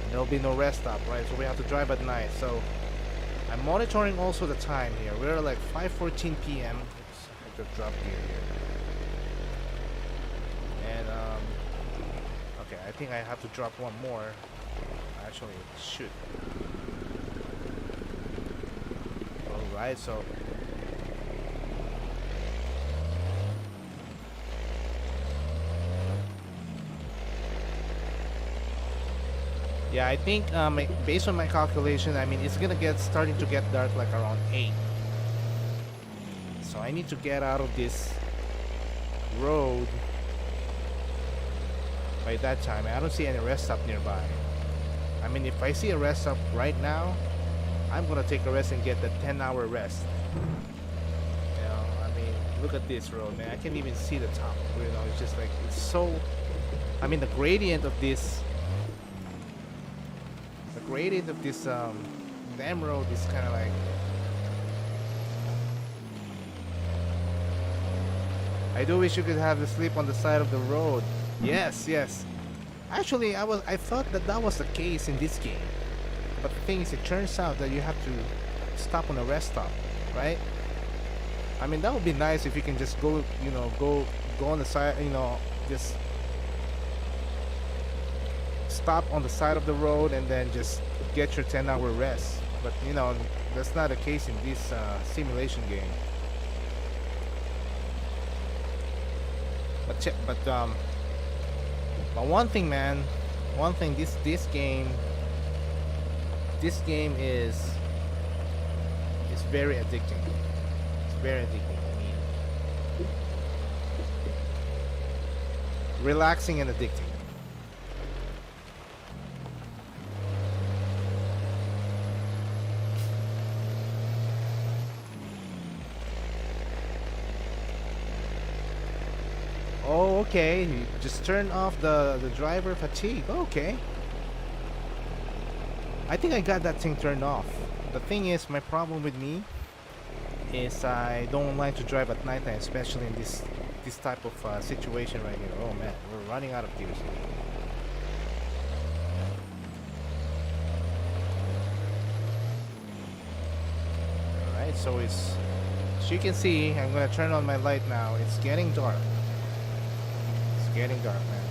And there'll be no rest stop, right? So we have to drive at night. So I'm monitoring also the time here. We're like 5:14 p.m. Oops, I have to drop gear here. And okay, I think I have to drop one more. Actually, shoot. All right, so. Yeah, I think based on my calculation, I mean, it's gonna get starting to get dark like around 8. So I need to get out of this road by that time. I don't see any rest stop nearby. I mean, if I see a rest stop right now, I'm gonna take a rest and get the 10-hour rest. You know, I mean, look at this road, man. I can't even see the top. You know, it's just like, it's so, I mean, the gradient of this damn road is kind of like, I do wish you could have the sleep on the side of the road. Yes, yes. Actually, I thought that was the case in this game, but the thing is, it turns out that you have to stop on a rest stop, right? I mean, that would be nice if you can just go, you know, go on the side, you know, just stop on the side of the road and then just get your 10-hour rest. But you know, that's not the case in this simulation game. But one thing, man, one thing, this game is very addicting. It's very addicting. I mean, relaxing and addicting. Oh, okay. You just turn off the driver fatigue. Okay. I think I got that thing turned off. The thing is, my problem with me is I don't like to drive at night time, especially in this type of situation right here. Oh man, we're running out of gears. Alright, so it's, as you can see, I'm gonna turn on my light now. It's getting dark. It's getting dark, man.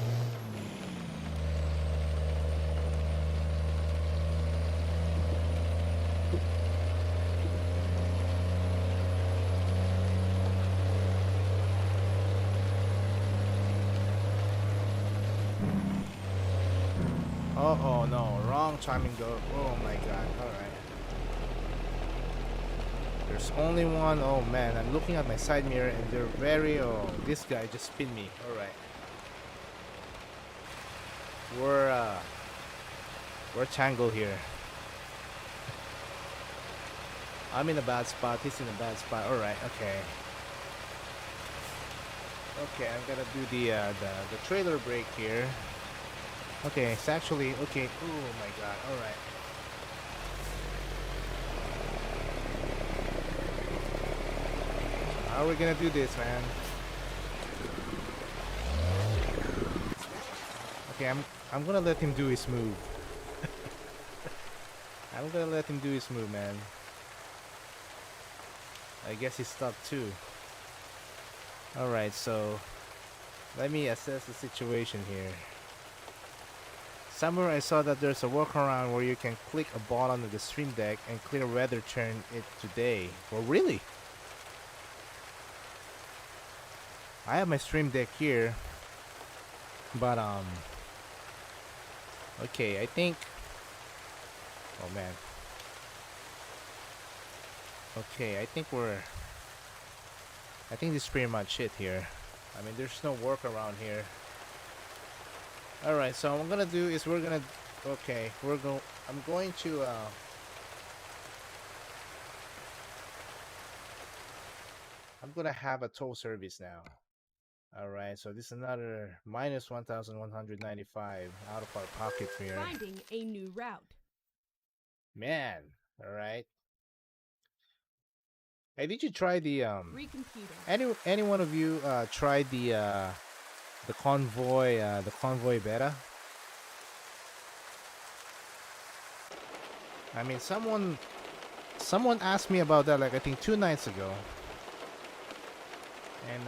Oh no, wrong timing go. Oh my god, alright. There's only one. Oh man, I'm looking at my side mirror and they're very, oh, this guy just spin me. Alright. We're tangled here. I'm in a bad spot, he's in a bad spot. Alright, okay. Okay, I'm gonna do the trailer brake here. Okay, it's actually okay. Oh my god, alright. How are we gonna do this, man? Okay, I'm gonna let him do his move. I'm gonna let him do his move, man. I guess he's stuck too. Alright, so let me assess the situation here. Somewhere I saw that there's a workaround where you can click a button on the stream deck and clear weather turn it to day. Well, really? I have my stream deck here, but okay, I think. Oh man. Okay, I think this is pretty much it here. I mean, there's no workaround here. Alright, so what I'm gonna do is I'm going to I'm gonna have a tow service now. Alright, so this is another minus 1,195 out of our pocket here. Finding a new route. Man, alright. Hey, did you try the Recomputer. any one of you tried the convoy beta? I mean, someone asked me about that, like, I think 2 nights ago. And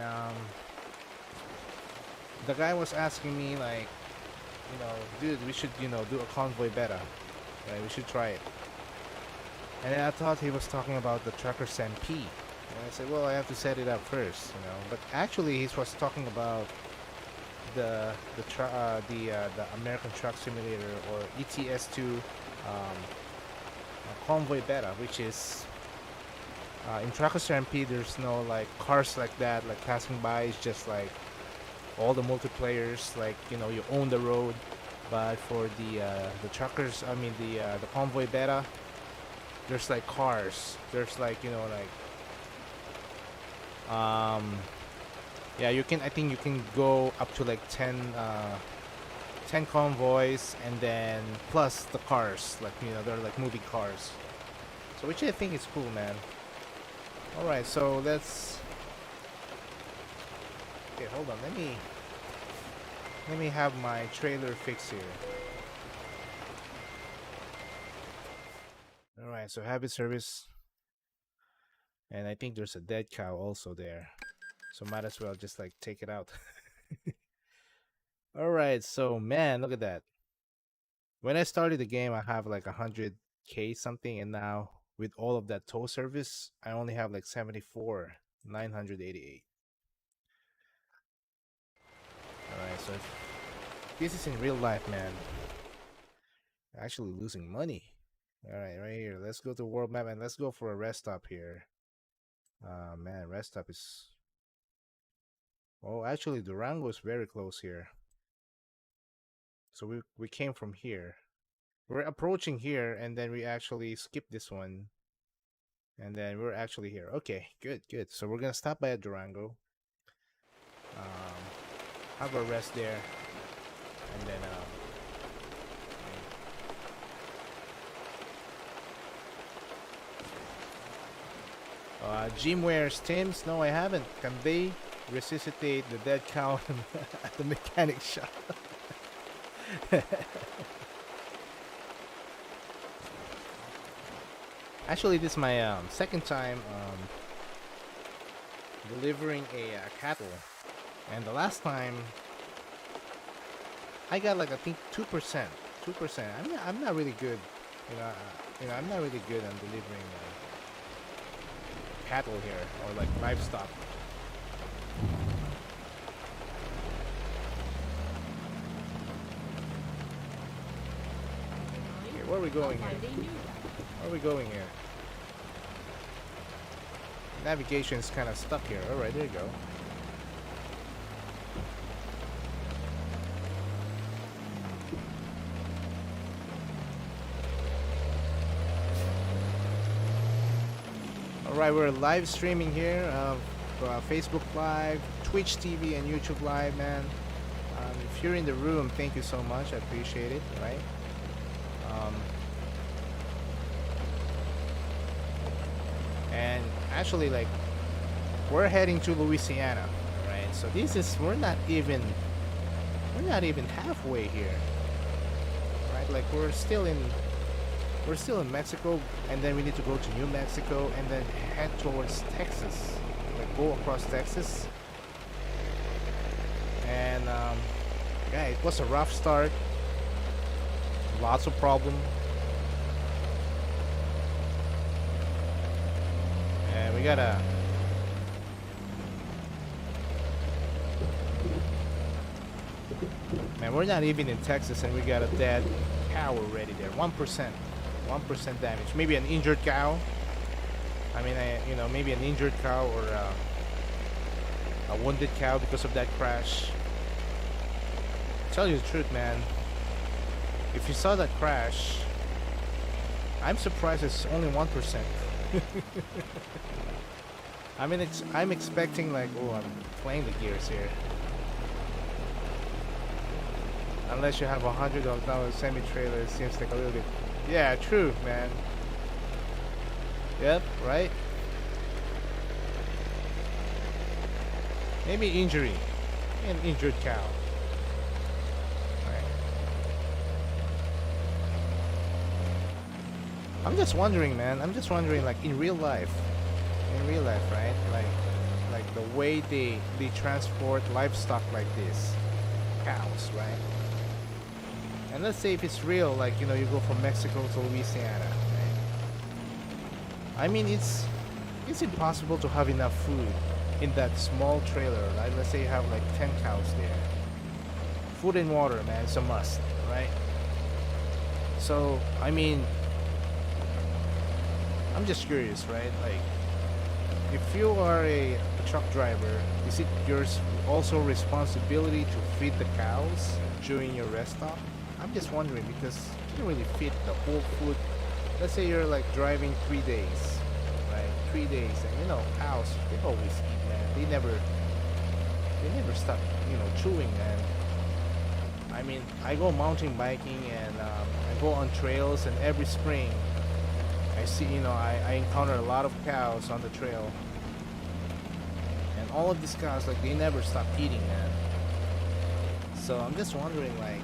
the guy was asking me, like, dude, we should, do a convoy beta. Right? We should try it. And then I thought he was talking about the Trucker SMP. And I said, well, I have to set it up first, But actually, he was talking about the American Truck Simulator, or ETS2 convoy beta, which is in Trucker SMP. There's no like cars like that, like passing by. It's just like all the multiplayers, like you own the road. But for the truckers, I mean the convoy beta, there's like cars. There's like yeah, I think you can go up to like 10 convoys, and then plus the cars, like they're like moving cars. So which I think is cool, man. All right, so let's. Okay, hold on. Let me have my trailer fixed here. All right, so habit service, and I think there's a dead cow also there, so might as well just like take it out. All right, so man, look at that. When I started the game, I have like 100k something, and now with all of that tow service, I only have like 74,988. All right, so this is in real life, man. Actually losing money. All right, right here. Let's go to world map and let's go for a rest stop here. Man, rest stop is. Oh, actually, Durango is very close here. So we came from here. We're approaching here, and then we actually skip this one, and then we're actually here. Okay, good, good. So we're gonna stop by a Durango. Have a rest there, and then Jim wears Tim's. No, I haven't. Can they resuscitate the dead cow at the mechanic shop? Actually, this is my second time delivering a cattle, and the last time I got like I think 2%. I'm not really good. I'm not really good on delivering cattle here, or like livestock. Okay, where are we going here? Where are we going here? Navigation is kind of stuck here. Alright, there you go. Alright, we're live streaming here of Facebook Live, Twitch TV, and YouTube Live, man. If you're in the room, thank you so much. I appreciate it, right? And actually, like, we're heading to Louisiana, right? So this is we're not even halfway here, right? Like we're still in we're still in Mexico, and then we need to go to New Mexico, and then head towards Texas, like go across Texas. And yeah, it was a rough start, lots of problem, and we gotta. Man, we're not even in Texas, and we got a dead cow already there. 1% damage. Maybe an injured cow. I mean, maybe an injured cow or a wounded cow because of that crash. Tell you the truth, man. If you saw that crash, I'm surprised it's only 1%. I mean, I'm expecting like, oh, I'm playing the gears here. Unless you have $100 semi-trailer, it seems like a little bit. Yeah, true, man. Yep, right. Maybe injury, an injured cow. Right. I'm just wondering, man. I'm just wondering, like in real life, right? Like the way they transport livestock like this, cows, right? And let's say if it's real, like, you go from Mexico to Louisiana, right? I mean, it's impossible to have enough food in that small trailer, right? Let's say you have like 10 cows there. Food and water, man, it's a must, right? So, I mean, I'm just curious, right? Like, if you are a truck driver, is it your also responsibility to feed the cows during your rest stop? I'm just wondering because you don't really fit the whole food. Let's say you're like driving 3 days, right? 3 days, and cows, they always eat, man. They never stop, chewing, man. I mean, I go mountain biking and I go on trails, and every spring I see, I encounter a lot of cows on the trail, and all of these cows, like, they never stop eating, man. So I'm just wondering, like,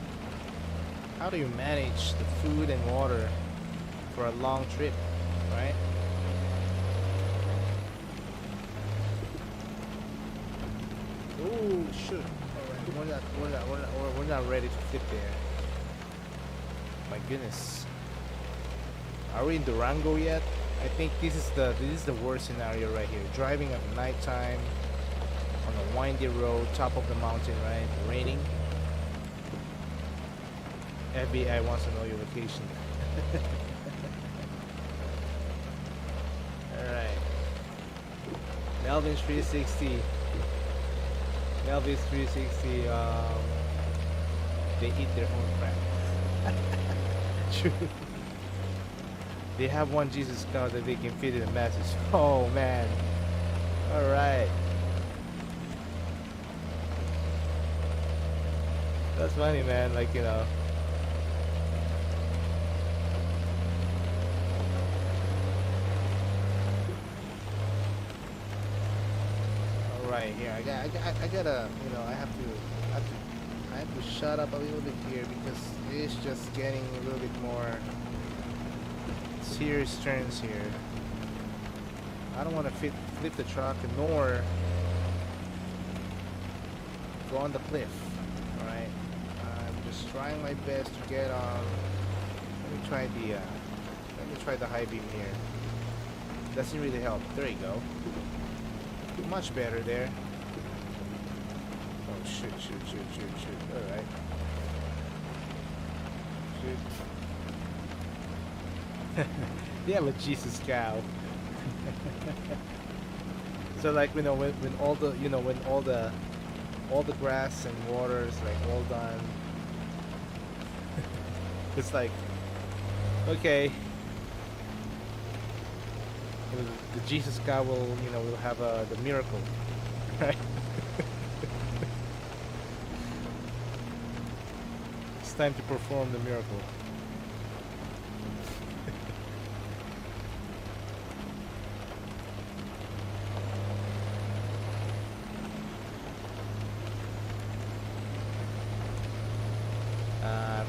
how do you manage the food and water for a long trip, right? Oh shoot! All right, we're not ready to flip there. My goodness, are we in Durango yet? I think this is the worst scenario right here. Driving at nighttime on a windy road, top of the mountain, right? Raining. FBI wants to know your location. Alright. Melvin's 360. Melvin's 360, they eat their own crap. True. They have one Jesus cow that they can feed in the masses. Oh man. Alright. That's funny, man. Like, right here. I gotta, I have to shut up a little bit here because it's just getting a little bit more serious turns here. I don't want to flip the truck nor go on the cliff. All right, I'm just trying my best to get on. Let me try the high beam here. Doesn't really help. There you go. Much better there. Oh shoot. Alright. Shoot. They have a Jesus cow. So like, when all the when all the grass and water is like all done. It's like, okay, the Jesus cow will have the miracle, right? It's time to perform the miracle.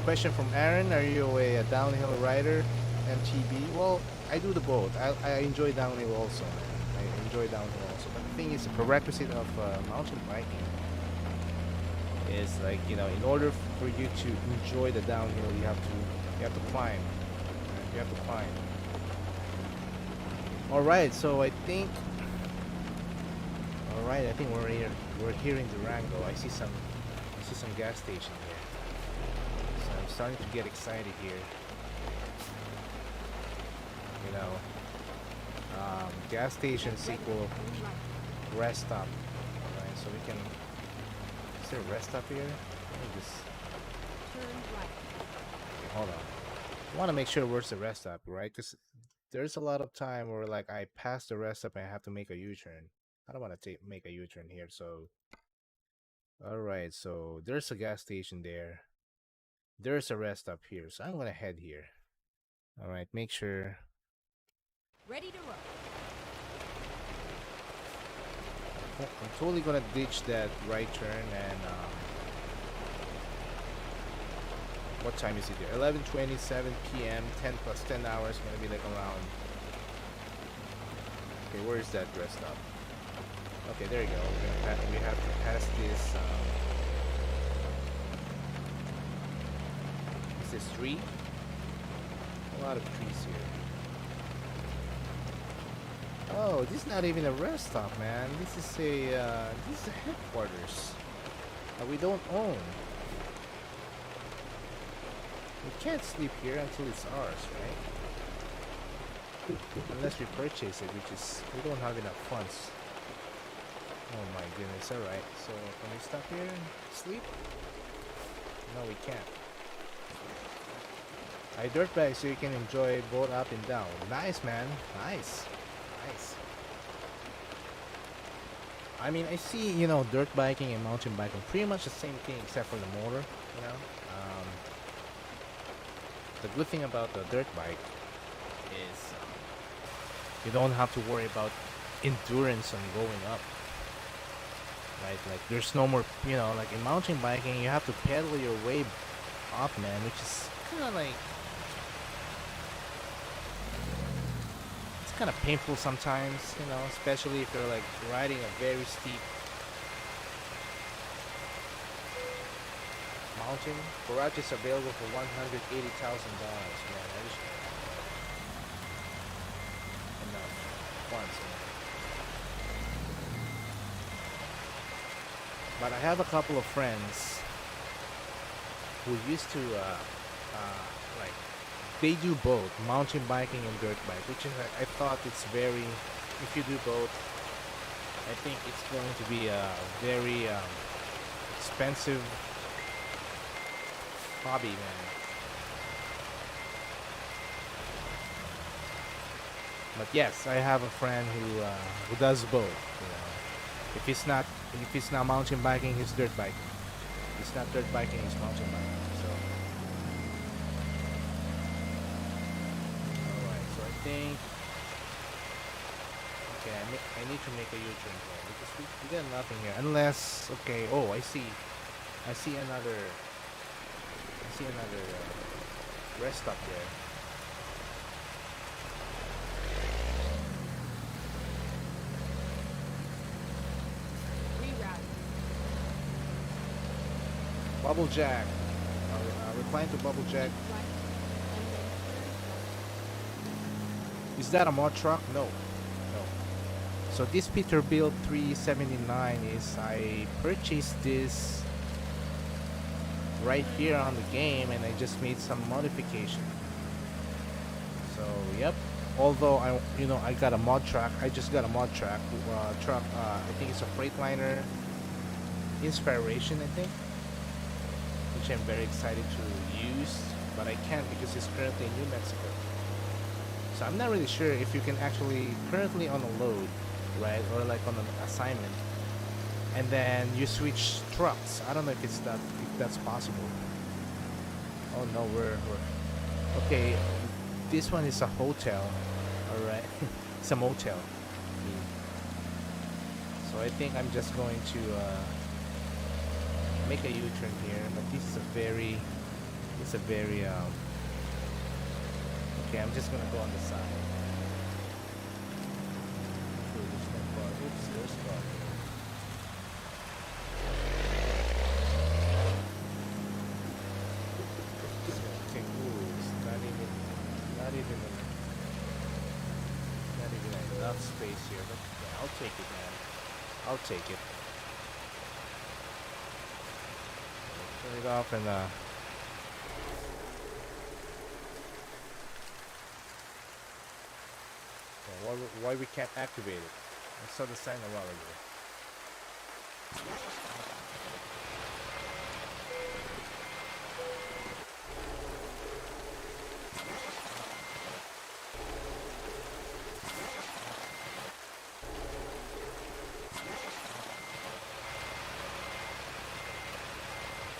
Question from Aaron: are you a downhill rider? MTB. Well, I do the both. I enjoy downhill also, man. I enjoy downhill also. But the thing is, the prerequisite of mountain biking is like, in order for you to enjoy the downhill, you have to climb. Right? You have to climb. All right, so I think. All right, I think we're here. We're here in Durango. I see some gas station here. So I'm starting to get excited here. You know, gas stations equal rest stop. All right, so we can. Is there a rest stop here? Let me just. Turn right. Okay, hold on. I want to make sure where's the rest stop, right? Because there's a lot of time where like I pass the rest stop and I have to make a U-turn. I don't want to make a U-turn here, so. All right, so there's a gas station there. There's a rest stop here, so I'm gonna head here. All right, make sure. Ready to roll. I'm totally gonna ditch that right turn and what time is it there? 11:27 p.m. 10 plus 10 hours. Gonna be like around. Okay, where is that rest stop? Okay, there you go. We have to pass this. Is this tree? A lot of trees here. Oh, this is not even a rest stop, man. This is a headquarters that we don't own. We can't sleep here until it's ours, right? Unless we purchase it, which is we don't have enough funds. Oh my goodness! All right, so can we stop here and sleep? No, we can't. I dirt bike so you can enjoy both up and down. Nice, man. Nice. Nice. I mean, I see, dirt biking and mountain biking pretty much the same thing except for the motor, you know. The good thing about the dirt bike is you don't have to worry about endurance on going up. Right? Like, there's no more, like in mountain biking, you have to pedal your way up, man, which is kind of like, it's kind of painful sometimes, especially if you're like riding a very steep mountain. Garage is available for $180,000, man. I just enough once. But I have a couple of friends who used to like they do both mountain biking and dirt bike, which is I thought it's very. If you do both, I think it's going to be a very expensive hobby, man. But yes, I have a friend who does both. If it's not mountain biking, he's dirt biking. If it's not dirt biking, he's mountain biking. So, all right. So I think okay. I need to make a U-turn here because we got nothing here unless okay. Oh, I see. I see another. Rest stop there. Reroute. Bubble jack. Recline to bubble jack. Right. And then turn Is that a mod truck? No. No. So this Peterbilt 379 is I purchased this right here on the game and I just made some modification. So yep. Although I got a mod truck. I just got a mod truck. I think it's a Freightliner Inspiration, I think, which I'm very excited to use, but I can't because it's currently in New Mexico. So I'm not really sure if you can actually currently on a load, right, or like on an assignment, and then you switch trucks. I don't know if that's possible. Oh no, we're okay. This one is a hotel. All right, it's a motel. So I think I'm just going to make a U-turn here. But this is a very, what Okay, I'm just gonna go on the side. Okay, there's no car. Oops, there's a car. Just gonna take. Ooh, it's not even, not even enough space here. But yeah, I'll take it, man. I'll take it. Turn it off and yeah, why we can't activate it? I saw the sign a while ago.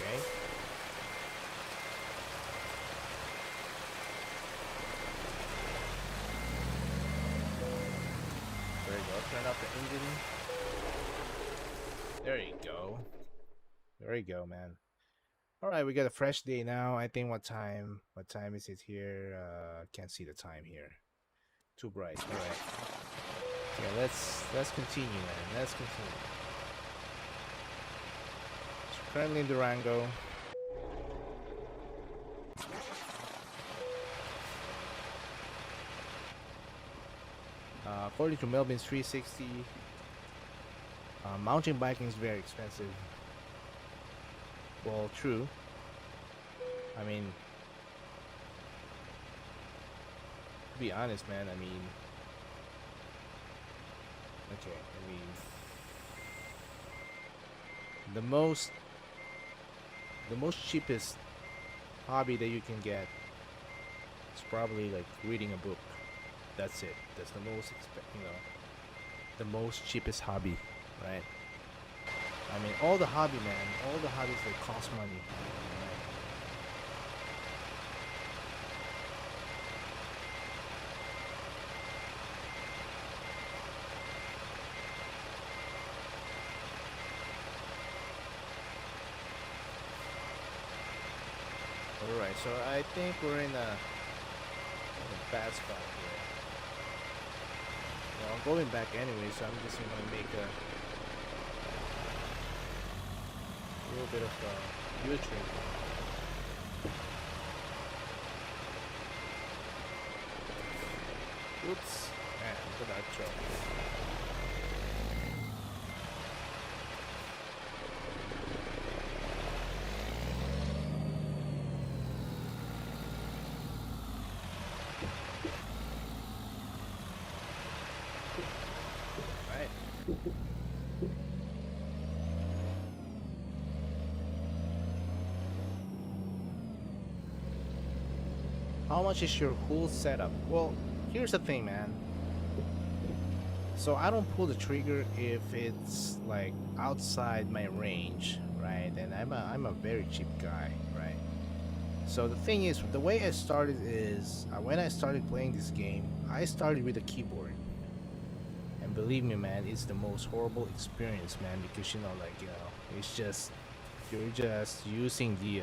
Okay. There you go. Turn off the engine. There you go. There you go, man. All right, we got a fresh day now. I think what time? What time is it here? Can't see the time here. Too bright. All right. Yeah, let's continue, man. Let's continue. So currently in Durango. According to Melvin's 360, mountain biking is very expensive. Well, true. I mean, to be honest, man, I mean, okay, I mean, the most cheapest hobby that you can get is probably like reading a book. That's it. That's the most the most cheapest hobby, right? I mean, all the hobby, man, all the hobbies that cost money, right? All right, so I think we're in a bad spot here. Well, I'm going back anyway, so I'm just gonna make a little bit of a U-turn. Oops, man, look at that truck. Right. How much is your whole setup? Well, here's the thing, man. So I don't pull the trigger if it's like outside my range, right? And I'm a very cheap guy, right? So the thing is, the way I started is when I started playing this game, I started with a keyboard. And believe me, man, it's the most horrible experience, man, because it's just you're just using the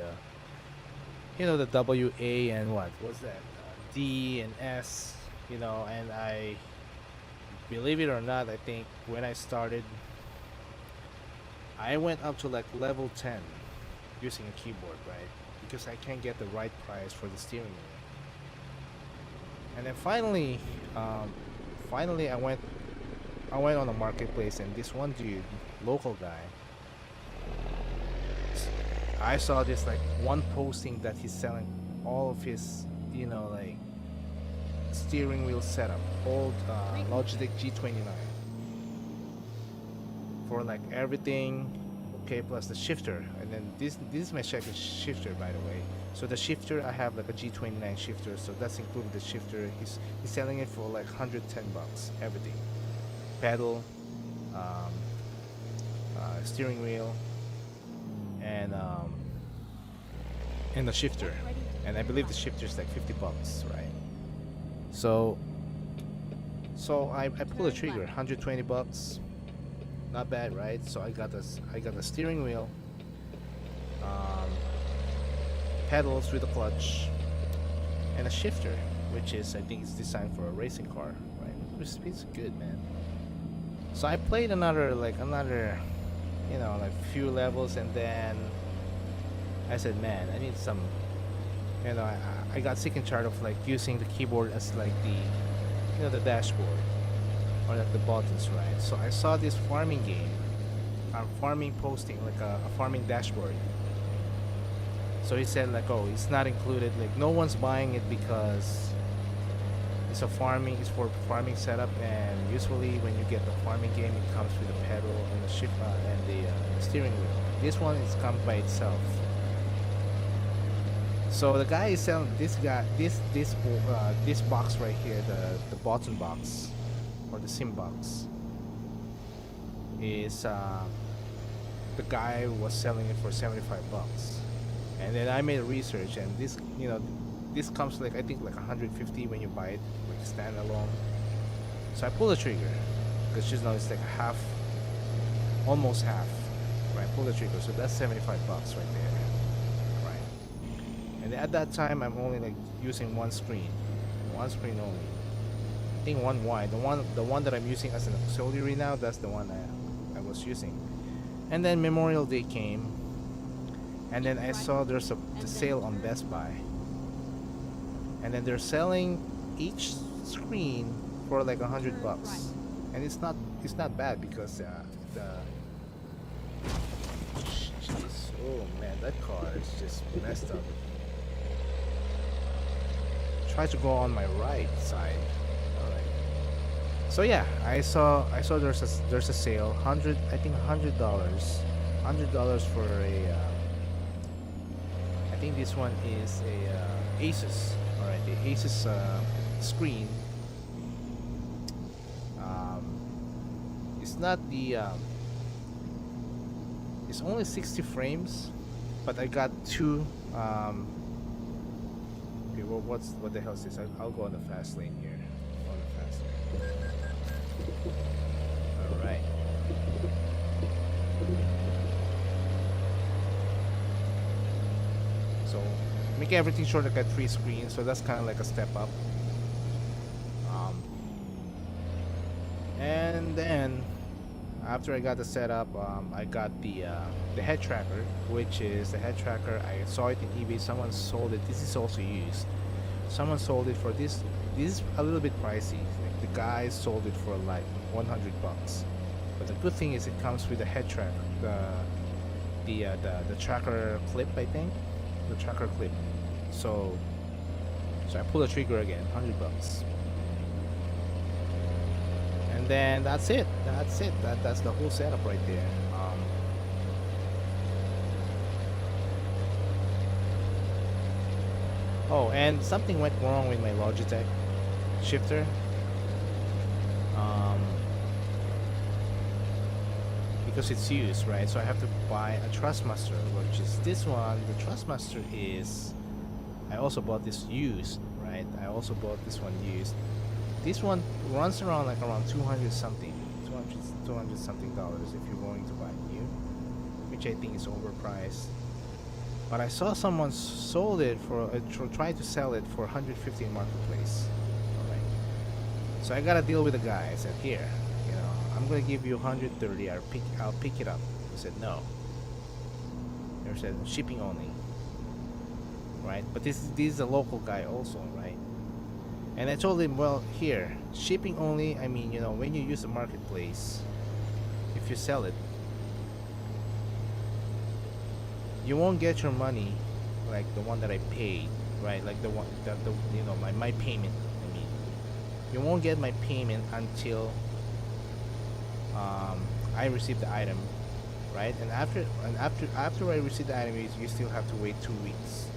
WA and what's that? D and S, and I believe it or not, I think when I started, I went up to like level 10 using a keyboard, right? Because I can't get the right price for the steering wheel. And then finally I went on the marketplace, and this one dude, local guy, I saw this like one posting that he's selling all of his, like steering wheel setup, old Logitech G29, for like everything, okay, plus the shifter. And then this is my second shifter, by the way. So the shifter, I have like a G29 shifter, so that's including the shifter. He's selling it for like $110, everything, pedal, um, steering wheel, and the shifter. And I believe the shifter is like $50, right? So I pull the trigger, $120, not bad, right? So I got the steering wheel, pedals with a clutch, and a shifter which is I think it's designed for a racing car, right? It's good, man. So I played another, like few levels, and then I said, man, I need some. I got sick and tired of like using the keyboard as like the dashboard or like the buttons, right? So I saw this farming game, farming posting, like a farming dashboard. So he said like, oh, it's not included. Like no one's buying it because it's for farming setup, and usually when you get the farming game, it comes with a pedal and the shift and the steering wheel. This one is comes by itself. So the guy is selling this box right here, the button box or the sim box is the guy was selling it for 75 bucks. And then I made research, and this comes like I think like 150 when you buy it like standalone. So I pulled the trigger because it's like half, almost half. Right, pull the trigger. So that's 75 bucks right there. Right. And at that time I'm only like using one screen only. I think one wide. The one that I'm using as an auxiliary now, that's the one I was using. And then Memorial Day came, and then I saw there's the sale on Best Buy, and then they're selling each screen for like $100, and it's not bad because jeez, oh man, that car is just messed up. Try to go on my right side. All right. So yeah, I saw there's a sale, I think $100 for a. I think this one is a Asus. All right, the Asus screen. It's not the. It's only 60 frames, but I got two. Okay, well, what the hell is this? I'll go on the fast lane here. On the fast lane. All right. So make everything short. I got 3 screens, so that's kind of like a step up. And then after I got the setup, I got the head tracker, which is the head tracker. I saw it in eBay. Someone sold it. This is also used. Someone sold it for this. This is a little bit pricey. Like the guy sold it for like $100. But the good thing is it comes with the head tracker, the tracker clip. I think the tracker clip. So I pull the trigger again. $100. And then that's it. That's the whole setup right there. Oh, and something went wrong with my Logitech shifter. Because it's used, right? So I have to buy a Trustmaster, which is this one. The Trustmaster is. I also bought this used, right? I also bought this one used. This one runs around 200 something dollars if you're going to buy new, which I think is overpriced. But I saw someone sold it for tried to sell it for 150 in marketplace. All right. So I got a deal with the guy. I said, here, I'm gonna give you 130. I'll pick it up. He said no. He said shipping only. Right. But this is a local guy also, right? And I told him, well, here, shipping only. I mean, when you use the marketplace, if you sell it, you won't get your money like the one that I paid, right? Like the one that my payment. I mean, you won't get my payment until I receive the item, right? And after I receive the item, you still have to wait 2 weeks.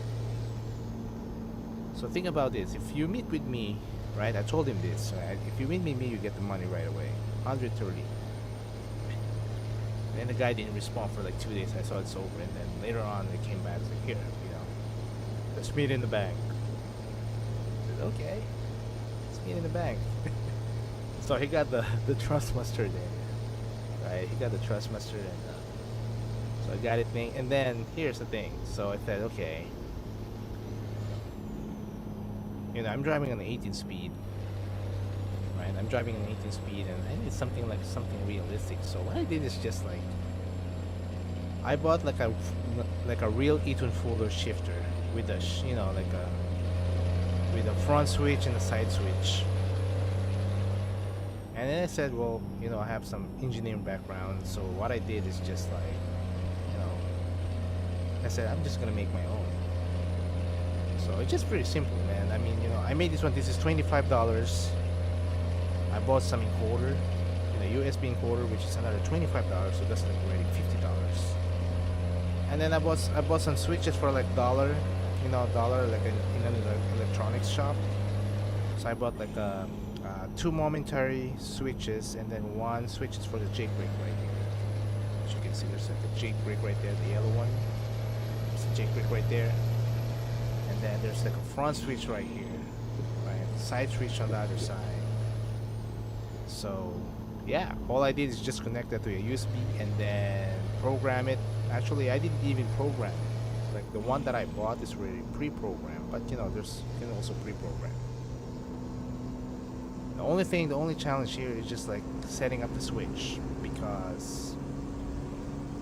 So think about this. If you meet with me, right? I told him this. Right? If you meet with me, you get the money right away. 130. And then the guy didn't respond for like 2 days. I saw it's over, and then later on they came back. Like, here, let's meet in the bank. I said, okay, let's meet in the bank. So he got the Trustmaster there, right? He got the Trustmaster, and so I got it thing. And then here's the thing. So I said, okay. I'm driving on 18 speed, right? I'm driving on 18 speed, and I need something like something realistic. So what I did is just like I bought like a real Eaton Fuller shifter with a like a with a front switch and a side switch. And then I said, well, I have some engineering background, so what I did is just like, you know, I said I'm just gonna make my own. So it's just pretty simple, man. I mean, I made this one. This is $25. I bought some encoder, USB encoder, which is another $25. So that's like already $50. And then I bought some switches for like dollar, dollar like in an electronics shop. So I bought like two momentary switches and then one switches for the jake brake right here. As you can see, there's like a jake brake right there, the yellow one. There's a jake brake right there. And then there's like a front switch right here, right? Side switch on the other side. So yeah, all I did is just connect that to a USB and then program it. Actually, I didn't even program it. Like the one that I bought is already pre-programmed, but there's you can also pre-program. The only challenge here is just like setting up the switch, because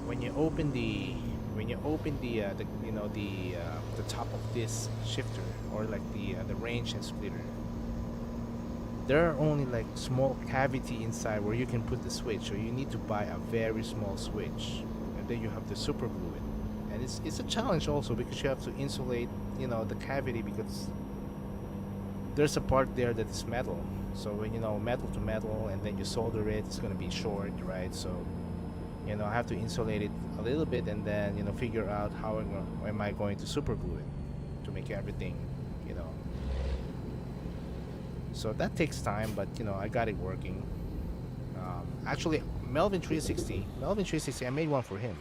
when you open the the top of this shifter, or like the range and splitter, there are only like small cavity inside where you can put the switch, so you need to buy a very small switch, and then you have to super glue it. And it's a challenge also, because you have to insulate the cavity, because there's a part there that is metal. So when metal to metal and then you solder it, it's gonna be short, right? So I have to insulate it a little bit, and then figure out how am I going to super glue it to make everything, so that takes time, but I got it working. Actually, Melvin 360, I made one for him.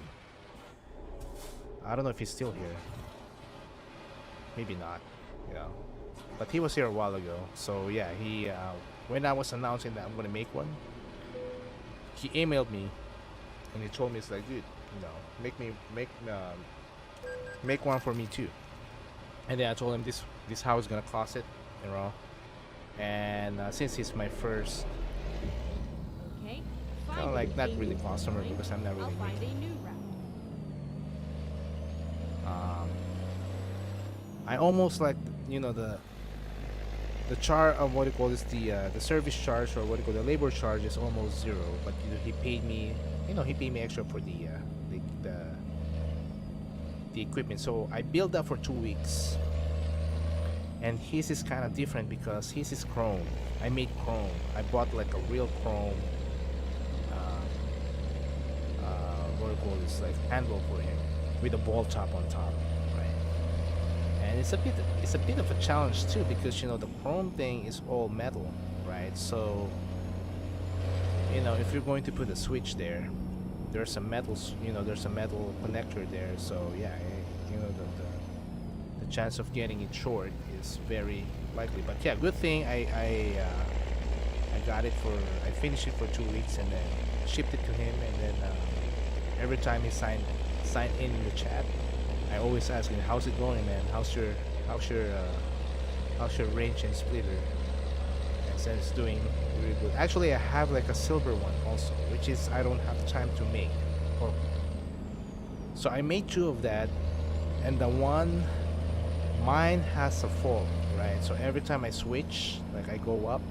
I don't know if he's still here, maybe not, but he was here a while ago. So yeah, he when I was announcing that I'm gonna make one, he emailed me and he told me, it's like, dude, make one for me too. And then I told him this how it's gonna cost it, and since he's my first Okay. kind of like not really customer, because I'm not I'll really find a making. new route. I almost like the charge of what you call this, the service charge, or what you call the labor charge, is almost zero. But he paid me extra for the equipment. So I built that for 2 weeks. And his is kind of different because his is chrome. I made chrome. I bought like a real chrome what do you call this, like handle for him, with a ball top on top, right? And it's a bit of a challenge too, because the chrome thing is all metal, right? So if you're going to put a switch there, there's a metal connector there. So yeah, the chance of getting it short is very likely. But yeah, good thing I finished it for 2 weeks, and then shipped it to him. And then every time he signed in the chat, I always ask him, how's it going, man? How's your range and splitter? And said it's doing really good. Actually, I have like a silver one also, which is I don't have time to make. So I made 2 of that, and mine has a fault, right? So every time I switch, like I go up,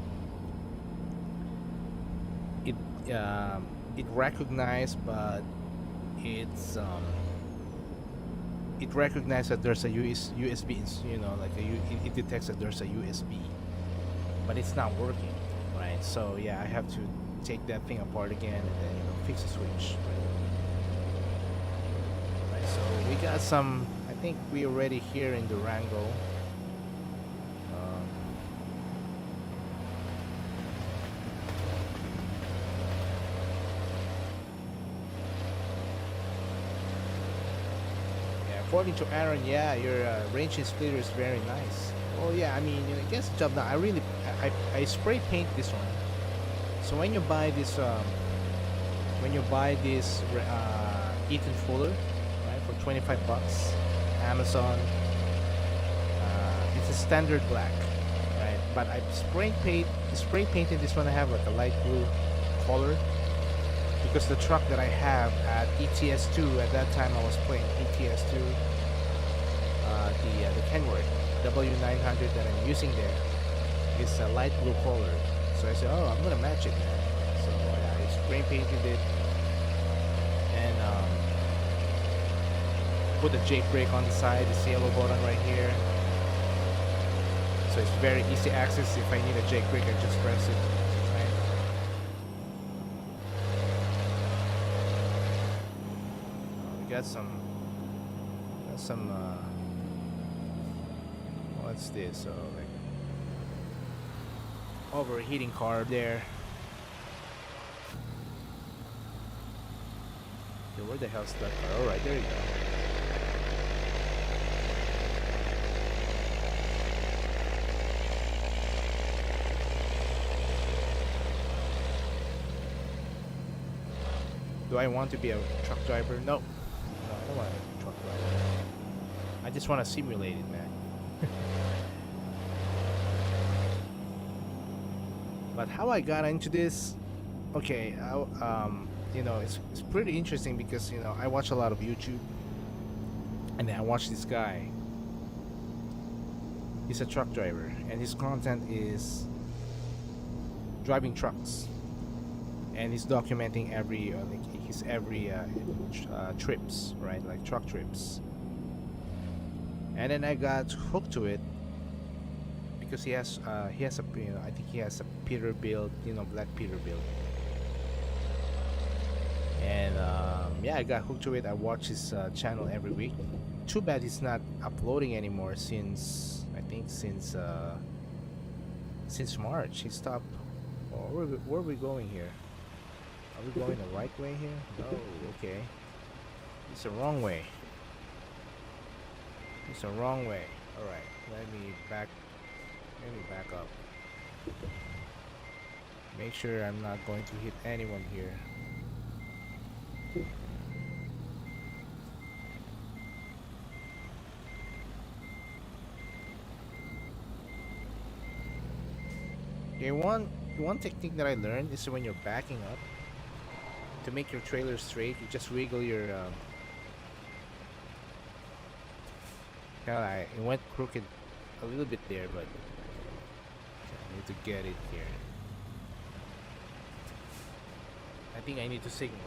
it recognized, but it recognized that there's a USB, it detects that there's a USB, but it's not working, right? So yeah, I have to take that thing apart again and then fix the switch. Right, so we got some. I think we already here in Durango. According to Aaron, yeah, your range and splitter is very nice. Oh yeah, I mean, it gets the job done. I spray paint this one. So when you buy this Eaton Fuller, right, for 25 bucks, Amazon, it's a standard black. but I spray painted this one. I have like a light blue color because the truck that I have at ETS2 at that time I was playing ETS2, the Kenworth W900 that I'm using there is a light blue color. So I said, oh, I'm gonna match it, man. So I spray painted it and put the Jake brake on the side, this yellow button right here. So it's very easy access. If I need a Jake brake, I just press it. Right? We got some. What's this? So like overheating car there. Okay, where the hell's that car? All right, there you go. Do I want to be a truck driver? No. No, I don't want to be a truck driver. I just want to simulate it, man. But how I got into this, okay, you know, it's pretty interesting because, you know, I watch a lot of YouTube. And then I watch this guy. He's a truck driver. And his content is driving trucks. And he's documenting every trips, right? Like truck trips. And then I got hooked to it because he has a, you know, I think he has a Peterbilt, you know, black Peterbilt. And yeah, I got hooked to it. I watch his channel every week. Too bad he's not uploading anymore since I think since March. He stopped. Oh, where are we going here? Are we going the right way here? No, okay. It's the wrong way. It's the wrong way. Alright, let me back up. Make sure I'm not going to hit anyone here. Okay, one technique that I learned is when you're backing up, to make your trailer straight, you just wiggle your it went crooked a little bit there, but I need to get it here. I think I need to signal.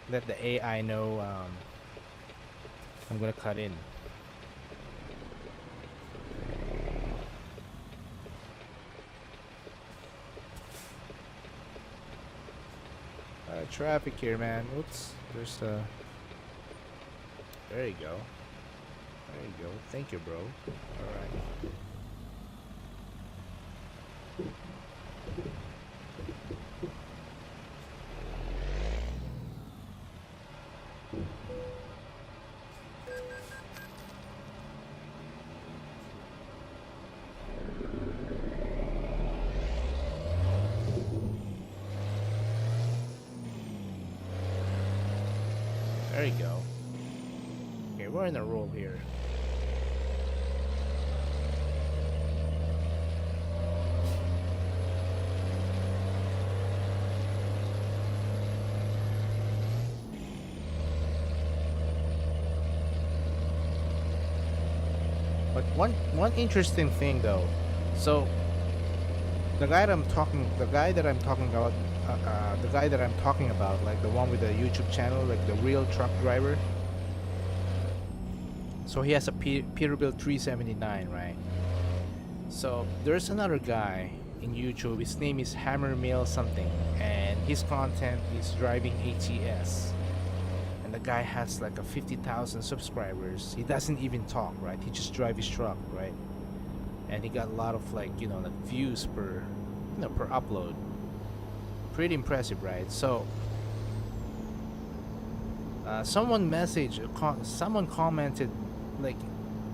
Let the AI know I'm gonna cut in. Traffic here, man. Oops. There's there you go. There you go. Thank you, bro. Alright. There you go. Okay, we're in a roll here. But one interesting thing though, so the guy that I'm talking about, like the one with the YouTube channel, like the real truck driver. So he has a Peterbilt 379, right? So there's another guy in YouTube. His name is Hammer Mill something, and his content is driving ATS. And the guy has like a 50,000 subscribers. He doesn't even talk, right? He just drives his truck, right? And he got a lot of like, you know, like views per upload. Pretty impressive, right? So someone commented like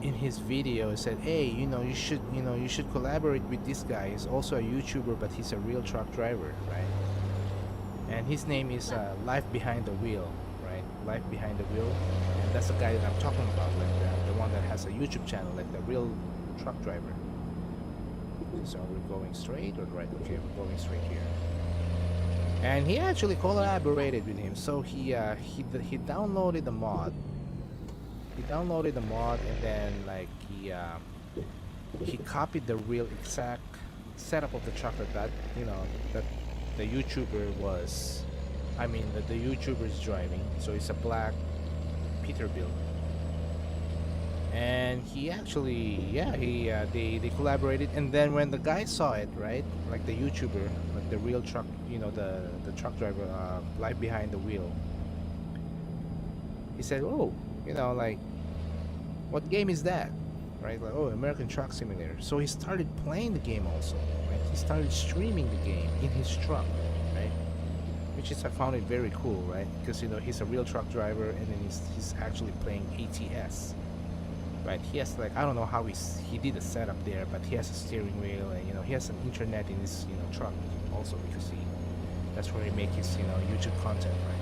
in his video, said, hey, you should collaborate with this guy. He's also a YouTuber, but he's a real truck driver, right? And his name is Life Behind the Wheel, right? Life Behind the Wheel. And that's the guy that I'm talking about, like the one someone that has a YouTube channel, like the real truck driver. So we're going straight or right? Okay, we're going straight here. And he actually collaborated with him. So he downloaded the mod. He downloaded the mod, and then like he copied the real exact setup of the truck that that the YouTuber was. I mean, the YouTuber is driving. So it's a black Peterbilt. And he actually, yeah, they collaborated. And then when the guy saw it, right, like the YouTuber, like the real truck, the truck driver, live behind the wheel, he said, oh, like, what game is that, right? Like, oh, American Truck Simulator. So he started playing the game also, right? He started streaming the game in his truck, right? Which is, I found it very cool, right? Because he's a real truck driver, and then he's actually playing ATS. Right, he has, like, I don't know how he did a setup there, but he has a steering wheel, and he has some internet in his truck also, because that's where he makes his YouTube content, right?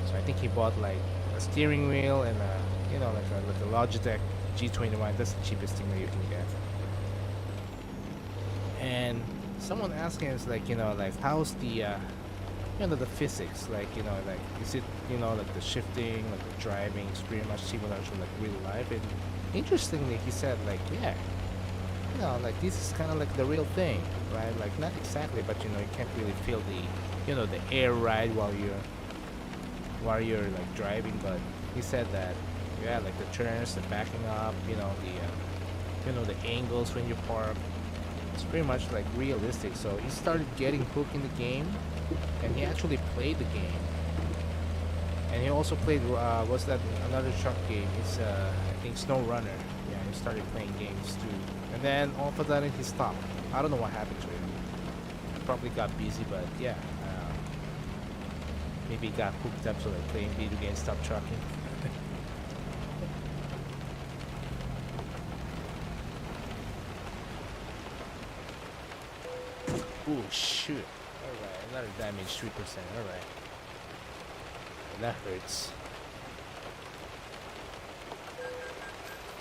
So I think he bought like a steering wheel and like a Logitech G21. That's the cheapest thing that you can get. And someone asked him, is like, like, how's the the physics, like, like, is it, like the shifting, like the driving is pretty much similar to like real life. And interestingly, he said, like, yeah, like, this is kind of like the real thing, right? Like, not exactly, but you can't really feel the the air ride while you're like driving. But he said that, yeah, like the turns, the backing up, the angles when you park, it's pretty much like realistic. So he started getting hooked in the game, and he actually played the game. And he also played, what's that, another truck game? It's I think Snow Runner. Yeah, he started playing games too. And then all of a sudden he stopped. I don't know what happened to him. Probably got busy, but yeah, maybe he got hooked up to like playing video games, stopped trucking. Oh shoot! All right, another damage, 3%. All right, that hurts.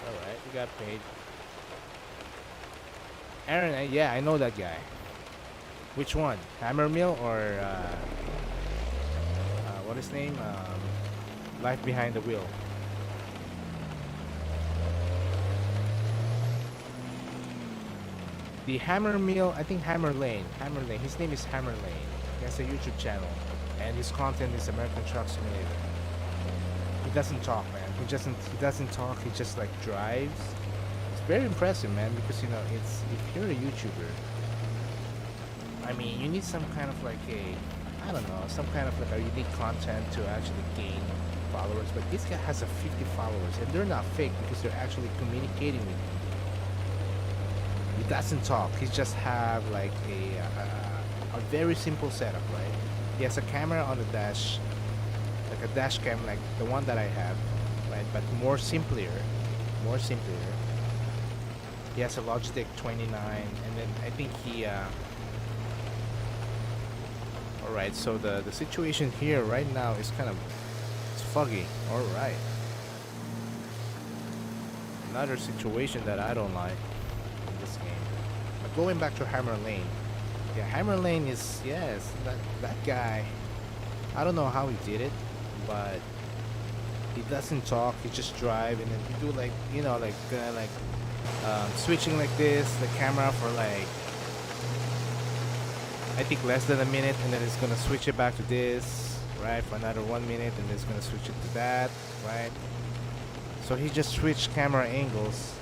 All right, we got paid. Aaron, yeah, I know that guy. Which one? Hammermill or what is his name? Life Behind the Wheel. The Hammer Mill, I think Hammer Lane. Hammer Lane. His name is Hammer Lane. He has a YouTube channel, and his content is American Truck Simulator. He doesn't talk, man. He doesn't talk. He just like drives. It's very impressive, man. Because it's, if you're a YouTuber, I mean, you need some kind of like I don't know, some kind of like a unique content to actually gain followers. But this guy has a 50 followers, and they're not fake because they're actually communicating with him. He doesn't talk. He just have like a very simple setup, right? He has a camera on the dash, like a dash cam, like the one that I have, right? But more simpler. He has a Logitech 29, and then I think he. All right. So the situation here right now is kind of foggy. All right. Another situation that I don't like. But going back to Hammer Lane, yeah, Hammer Lane is, yes, that guy. I don't know how he did it, but he doesn't talk. He just drive, and then he do like switching like this, the camera for like I think less than a minute, and then it's gonna switch it back to this, right, for another 1 minute, and then it's gonna switch it to that, right. So he just switched camera angles.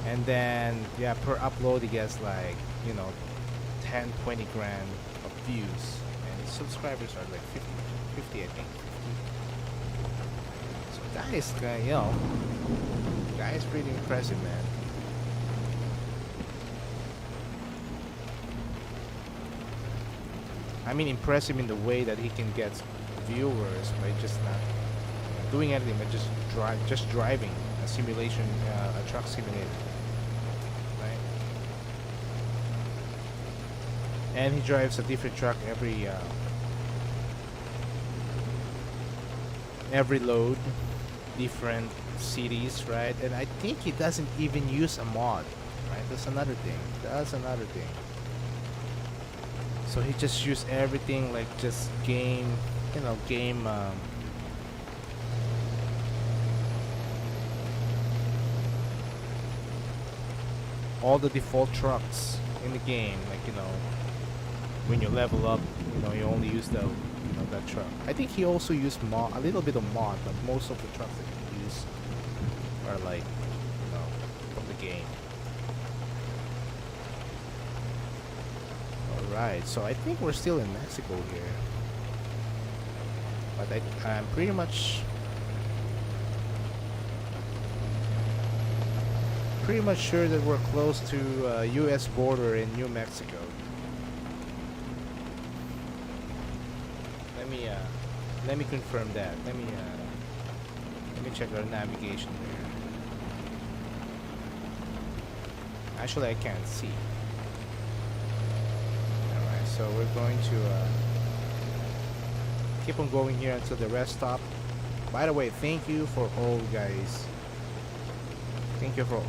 And then, yeah, per upload he gets like, 10, 20 grand of views. And his subscribers are like 50 I think. So guy is pretty impressive, man. I mean, impressive in the way that he can get viewers by just not doing anything, but just driving a simulation, a truck simulator. And he drives a different truck every load. different cities, right? And I think he doesn't even use a mod, right? That's another thing. That's another thing. So he just use everything like just game, game. All the default trucks in the game, like when you level up, you only use that truck. I think he also used mod, a little bit of mod, but most of the trucks that he use are like, from the game. Alright, so I think we're still in Mexico here. But I'm pretty much sure that we're close to US border in New Mexico. Let me confirm that. Let me check our navigation here. Actually, I can't see. Alright, so we're going to keep on going here until the rest stop. By the way, thank you for all guys. Thank you for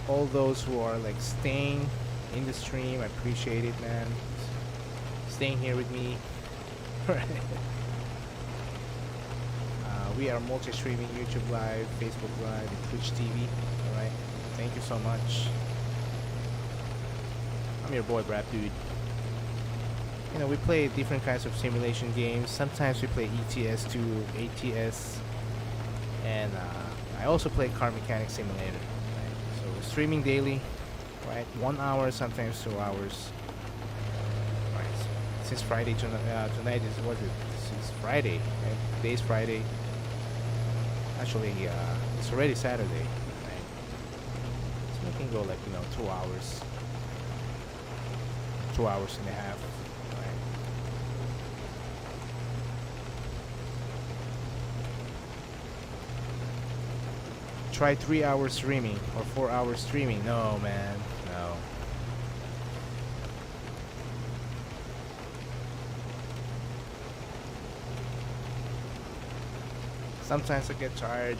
all those who are like staying in the stream. I appreciate it, man. Staying here with me. We are multi-streaming YouTube Live, Facebook Live, and Twitch TV. Alright, thank you so much. I'm your boy Brap Dude. We play different kinds of simulation games. Sometimes we play ETS2, ATS, and I also play Car Mechanic Simulator. Right? So we're streaming daily, right? 1 hour, sometimes 2 hours. Right. So since Friday tonight is what is it? Since Friday, right? Today's Friday. Actually, it's already Saturday. Right? So we can go like 2 hours, 2 hours and a half. Try 3 hours streaming or 4 hours streaming. No, man, no. Sometimes I get tired,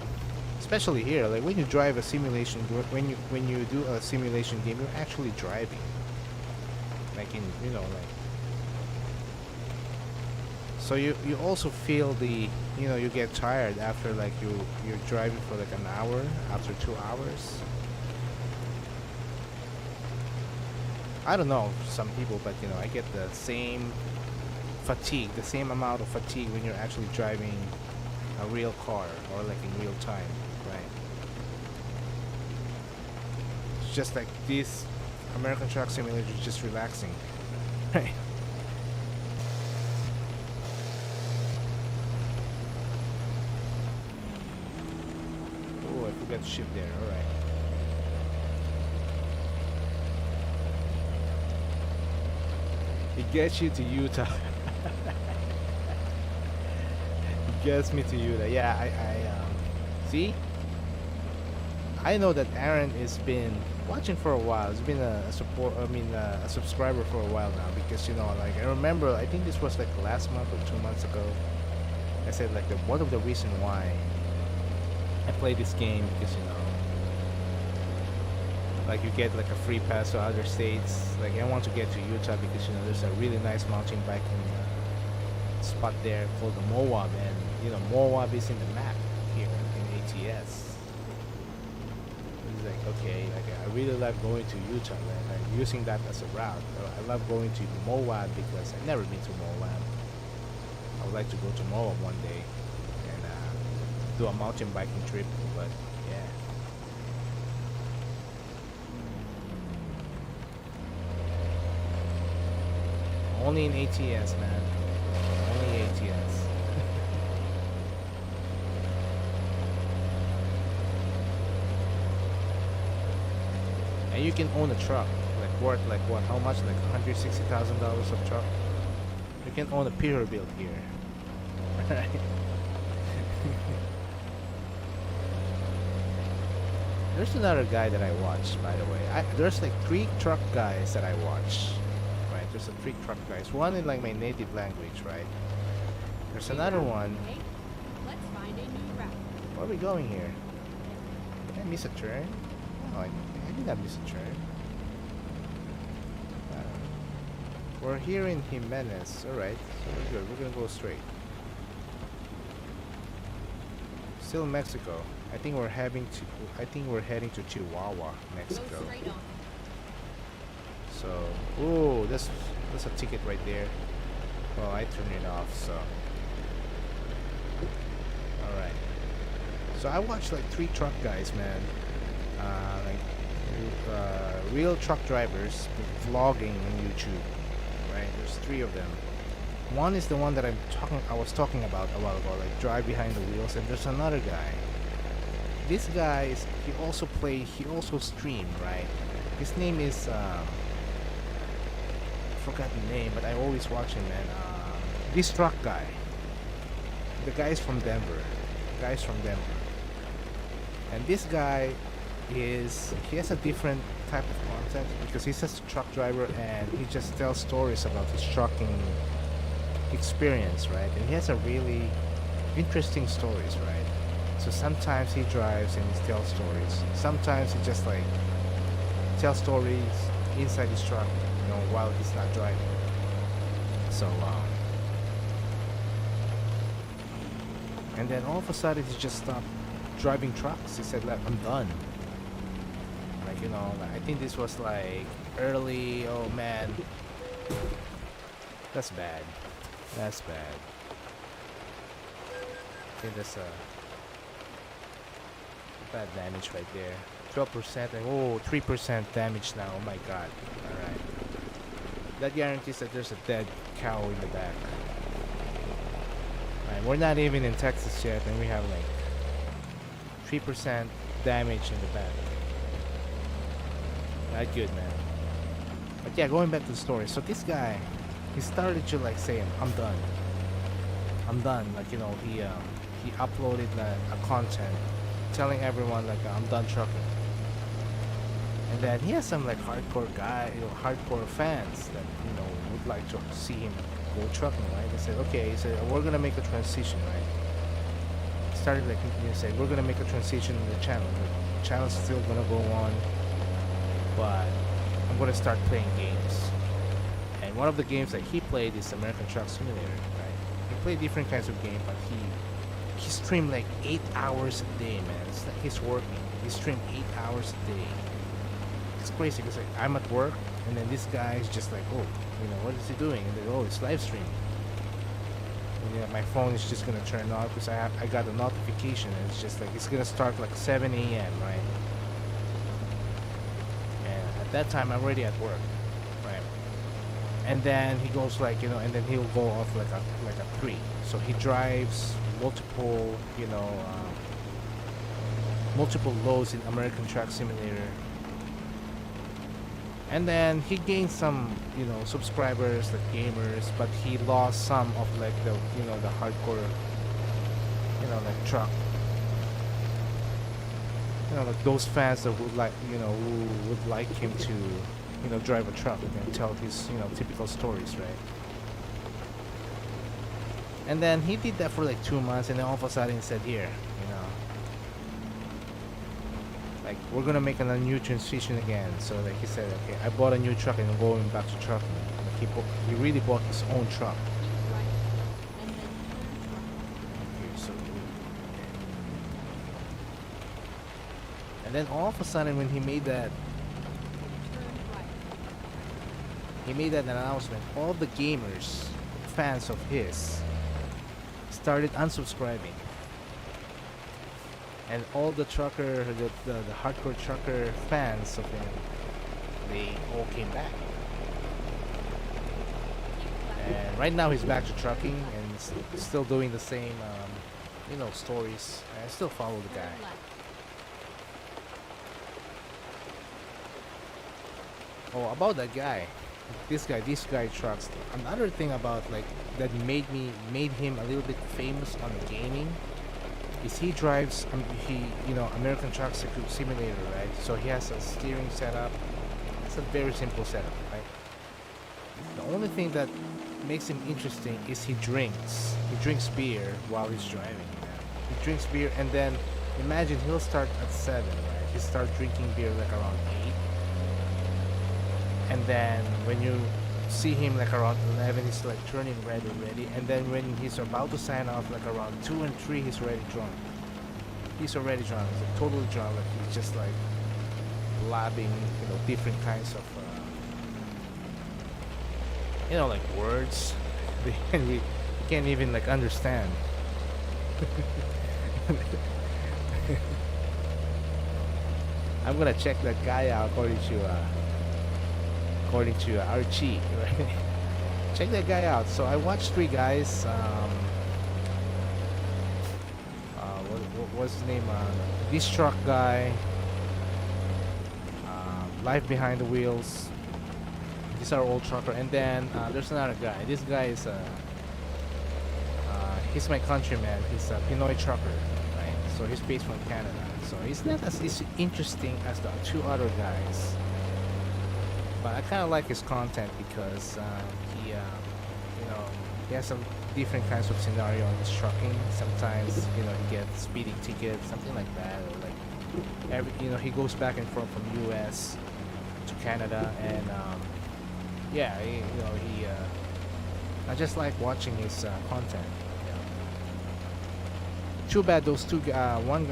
especially here. Like when you drive a simulation, when you do a simulation game, you're actually driving. Like in so you also feel the you get tired after like you're driving for like an hour, after 2 hours. I don't know some people, but I get the same fatigue, the same amount of fatigue when you're actually driving a real car or like in real time, right? It's just like this American Truck Simulator is just relaxing, right? Got ship there, alright. It gets you to Utah. It gets me to Utah. Yeah, I see? I know that Aaron has been watching for a while. He's been a subscriber for a while now, because like I remember, I think this was like last month or 2 months ago. I said like one of the reasons why I play this game, because like you get like a free pass to other states. Like I want to get to Utah because there's a really nice mountain biking spot there called the Moab, and Moab is in the map here in ATS. It's like, okay, like I really love going to Utah, man. Like using that as a route. I love going to Moab because I've never been to Moab. I would like to go to Moab one day and do a mountain biking trip, but yeah. Only in ATS, man. Only ATS. And you can own a truck, like worth like what? How much? Like $160,000 of truck. You can own a Peterbilt here. Right? There's another guy that I watched, by the way. There's like 3 truck guys that I watch. Right? There's 3 truck guys. One in like my native language, right? There's another one. Hey, let's find a new route. Where are we going here? Did I miss a turn? No, I did not miss a turn. We're here in Jimenez. Alright, so we're good. We're gonna go straight. Still Mexico. I think we're heading to Chihuahua, Mexico. Go straight on. So, ooh, that's a ticket right there. Well, I turned it off, so. Alright. So I watched like 3 truck guys, man. Real truck drivers vlogging on YouTube. Right? There's 3 of them. One is the one that I was talking about a while ago, like Drive Behind the Wheels, and there's another guy. This guy he also streamed, right? His name is I forgot the name, but I always watch him, man. This truck guy. The guy's from Denver. And this guy he has a different type of content because he's just a truck driver and he just tells stories about his trucking experience, right? And he has a really interesting stories, right? So sometimes he drives and he tells stories. Sometimes he just like tells stories inside his truck, while he's not driving. So and then all of a sudden he just stopped driving trucks. He said, like, I'm done. Like, I think this was like early. Oh man, that's bad. That's bad. I think that's a bad damage right there. 12% and 3% damage now. Oh my god. Alright. That guarantees that there's a dead cow in the back. Alright, we're not even in Texas yet and we have like 3% damage in the back. Not good, man. But yeah, going back to the story. So this guy, he started to like say, I'm done. Like, he uploaded a content telling everyone like I'm done trucking. And then he has some like hardcore fans that would like to see him go trucking, right? They said, okay, he said we're gonna make a transition, right? Started like he said, we're gonna make a transition in the channel. The channel's still gonna go on, but I'm gonna start playing games. And one of the games that he played is American Truck Simulator, right? He played different kinds of games, but he streamed like 8 hours a day, man. It's like he's working. He streamed 8 hours a day. It's crazy because like, I'm at work and then this guy is just like, what is he doing? And they it's live streaming. And my phone is just gonna turn off because I got a notification and it's just like it's gonna start like 7 a.m. right? And at that time I'm already at work, right? And then he goes like and then he'll go off like a 3. So he drives multiple multiple loads in American Truck Simulator. And then he gained some, subscribers, like gamers, but he lost some of like the hardcore, like truck, like those fans that would like, who would like him to, drive a truck and tell his, typical stories, right? And then he did that for like 2 months, and then all of a sudden he said, here, like we're gonna make a new transition again. So like he said, okay, I bought a new truck and I'm going back to trucking. Like he really bought his own truck. Keep right, and then turn right. Okay, so and then all of a sudden when he made that Turn right. announcement, all the gamers, fans of his, started unsubscribing. And all the trucker, the hardcore trucker fans of him, they all came back. And right now he's back to trucking and still doing the same, stories. I still follow the guy. Turn left. Oh, about that guy, this guy trucks. Another thing about like that made him a little bit famous on gaming is he drives American Truck Simulator, right? So he has a steering setup. It's a very simple setup, right? The only thing that makes him interesting is he drinks beer while he's driving. He drinks beer, and then imagine he'll start at 7, right? He start drinking beer like around 8, and then when you see him like around 11, he's like turning red already, and then when he's about to sign off like around 2 and 3, he's already drunk. He's already drunk. He's like totally drunk. Like he's just like blabbing, different kinds of, like words we can't even like understand. I'm gonna check that guy out according to Archie, right? Check that guy out. So I watched 3 guys. What's his name? This truck guy. Life behind the wheels. These are all trucker, and then there's another guy. This guy is he's my countryman. He's a Pinoy trucker, right? So he's based from Canada. So he's not as interesting as the 2 other guys. But I kind of like his content because he has some different kinds of scenario on his trucking. Sometimes, he gets speeding tickets, something like that, or like he goes back and forth from U.S. to Canada, and yeah, I just like watching his content. Too bad those 2 what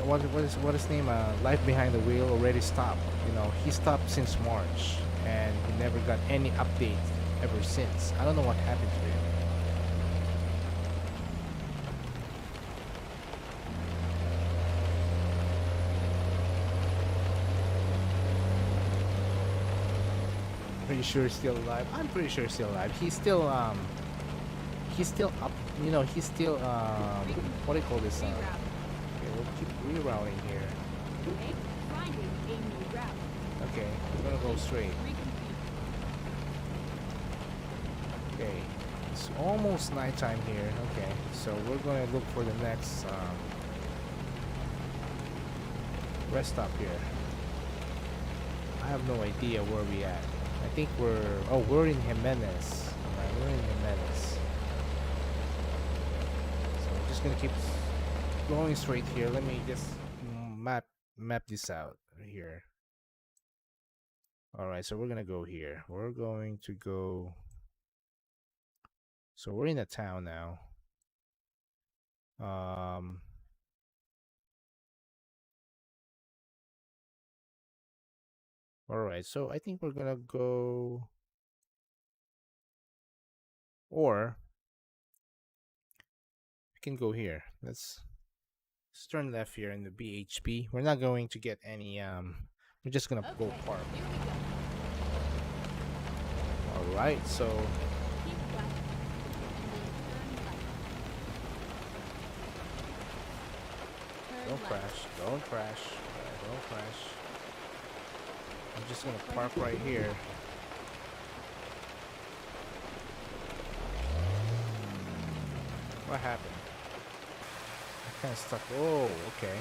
is his name? Life behind the wheel already stopped. He stopped since March, and he never got any update ever since. I don't know what happened to him. Pretty sure he's still alive. I'm pretty sure he's still alive. He's still up. He's still what do you call this? Okay, we'll keep rerouting here. Okay, finding a new route. Okay, we're gonna go straight. Okay, it's almost nighttime here. Okay, so we're gonna look for the next rest stop here. I have no idea where we at. I think we're in Jimenez. Alright, we're in Jimenez. So I'm just gonna keep going straight here. Let me just map this out here. Alright, so we're gonna go here. We're going to go. So we're in a town now. Alright, so I think we're gonna go, or we can go here. Let's turn left here in the BHP. We're not going to get any we're just gonna go park. Here we go. Alright, so Keep left, and then turn left. Turn don't left. crash. Don't crash. Alright, don't crash. I'm just gonna park right here. What happened? I kinda stuck. Oh, okay.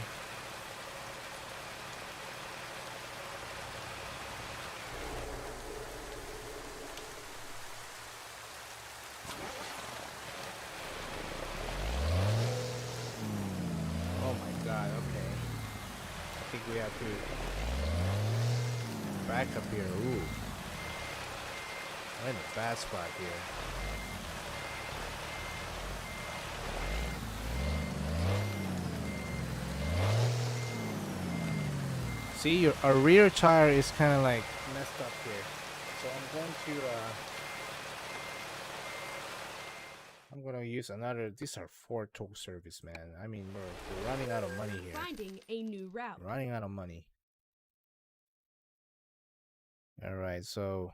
Oh my god, okay. I think we have to back up here. Ooh. We're in a bad spot here. See, our rear tire is kind of like messed up here. So I'm gonna use another. These are 4 tow service, man. I mean, we're running out of money here. Finding a new route. Running out of money. All right, so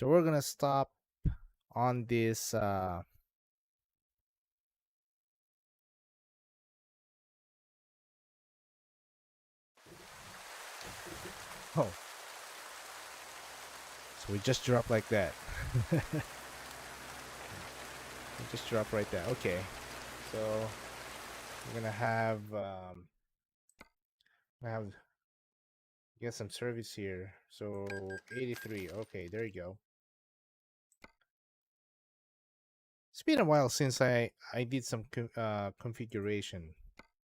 we're gonna stop on this. Oh, so we just dropped like that. We just dropped right there. Okay, so we're gonna have get some service here. So 83. Okay, there you go. been a while since I did some configuration,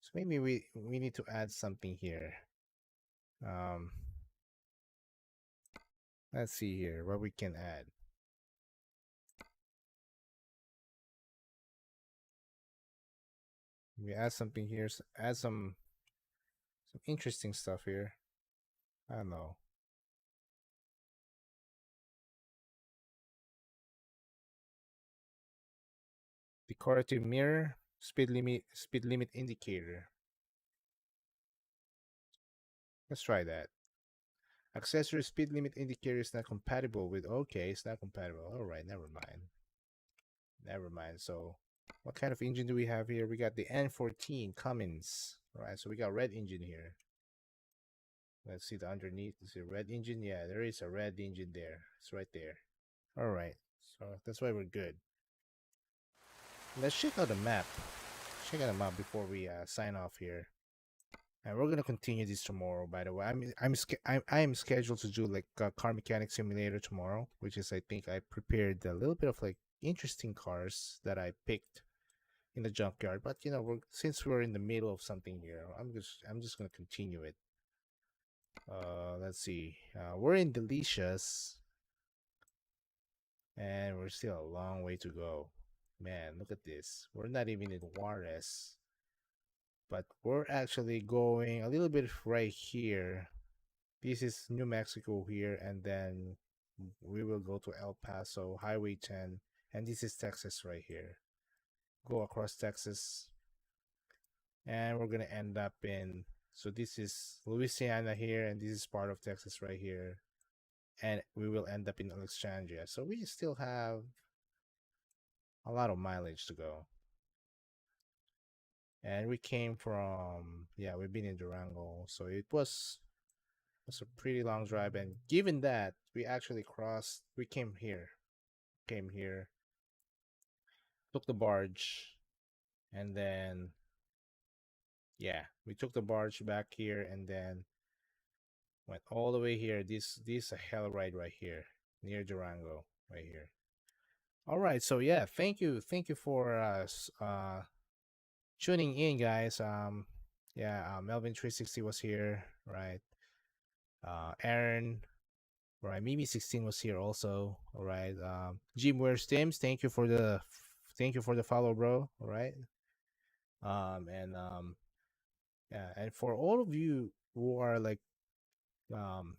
so maybe we need to add something here. Um, let's see here what we can add. We add something here. Add some interesting stuff here. I don't know. Decorative mirror, speed limit indicator. Let's try that. Accessory speed limit indicator is not compatible with. Okay, it's not compatible. All right, never mind. Never mind. So, what kind of engine do we have here? We got the N14 Cummins. All right, so we got red engine here. Let's see the underneath. Is it red engine? Yeah, there is a red engine there. It's right there. All right, so that's why we're good. Let's check out the map. Check out the map before we sign off here. And we're gonna continue this tomorrow. By the way, I'm scheduled to do like a car mechanic simulator tomorrow, which is I think I prepared a little bit of like interesting cars that I picked in the junkyard. But you know, since we're in the middle of something here, I'm just gonna continue it. Let's see. We're in Delicious, and we're still a long way to go. Man, look at this. We're not even in Juarez, but we're actually going a little bit right here. This is New Mexico here, and then we will go to El Paso, Highway 10, and this is Texas right here. Go across Texas, and we're gonna end up in. So this is Louisiana here, and this is part of Texas right here, and we will end up in Alexandria. So we still have a lot of mileage to go. And we came from, yeah, we've been in Durango, so it was a pretty long drive. And given that we actually we came here, took the barge, and then yeah, we took the barge back here, and then went all the way here. This is a hell ride right here near Durango, right here. All right, so yeah, thank you for tuning in, guys. Yeah, Melvin 360 was here, right? Aaron, right? Mimi 16 was here also. All right. Jim Where's Tims, thank you for the follow, bro. All right. And yeah, and for all of you who are like um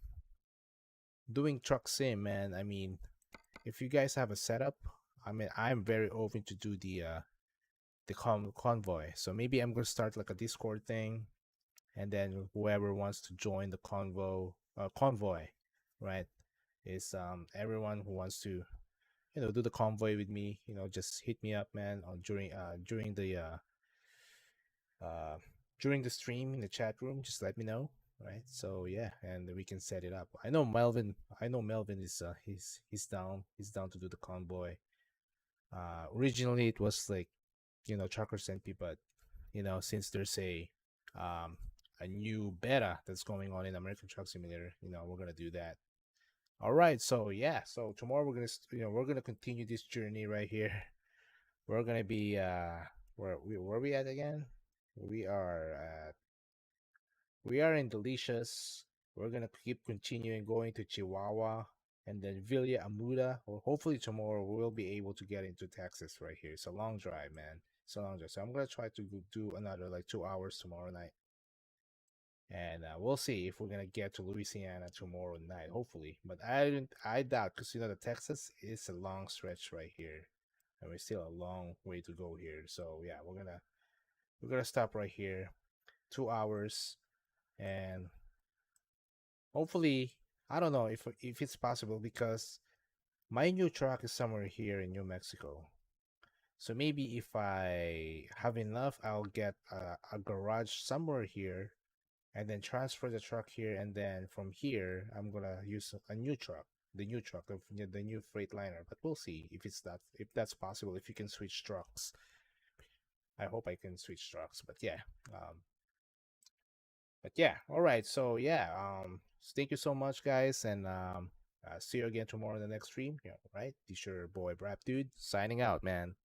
doing truck sim, man, I mean, if you guys have a setup, I mean, I'm very open to do the convoy. So maybe I'm gonna start like a Discord thing, and then whoever wants to join the convoy, right? Is everyone who wants to do the convoy with me, just hit me up, man, on uh during the stream in the chat room. Just let me know, right? So yeah, and we can set it up. I know Melvin is he's down to do the convoy. Originally it was like, truckers MP, but since there's a new beta that's going on in American Truck Simulator, we're gonna do that. All right, so yeah, so tomorrow we're gonna continue this journey right here. We're gonna be where we at again? We are at we are in Delicious. We're gonna keep continuing going to Chihuahua and then Villa Amuda. Or hopefully tomorrow we'll be able to get into Texas right here. It's a long drive, man. It's a long drive. So I'm gonna try to do another like 2 hours tomorrow night, and we'll see if we're gonna get to Louisiana tomorrow night. Hopefully, but I doubt, because the Texas is a long stretch right here, and we're still a long way to go here. So yeah, we're gonna stop right here, 2 hours, and hopefully, I don't know if it's possible, because my new truck is somewhere here in New Mexico. So maybe if I have enough, I'll get a garage somewhere here, and then transfer the truck here, and then from here I'm gonna use a new truck, the new truck of the new Freightliner. But we'll see if that's possible, if you can switch trucks. I hope I can switch trucks, but yeah, all right. So yeah, thank you so much, guys, and see you again tomorrow in the next stream. Yeah, right. This your boy Brap Dude signing out, man.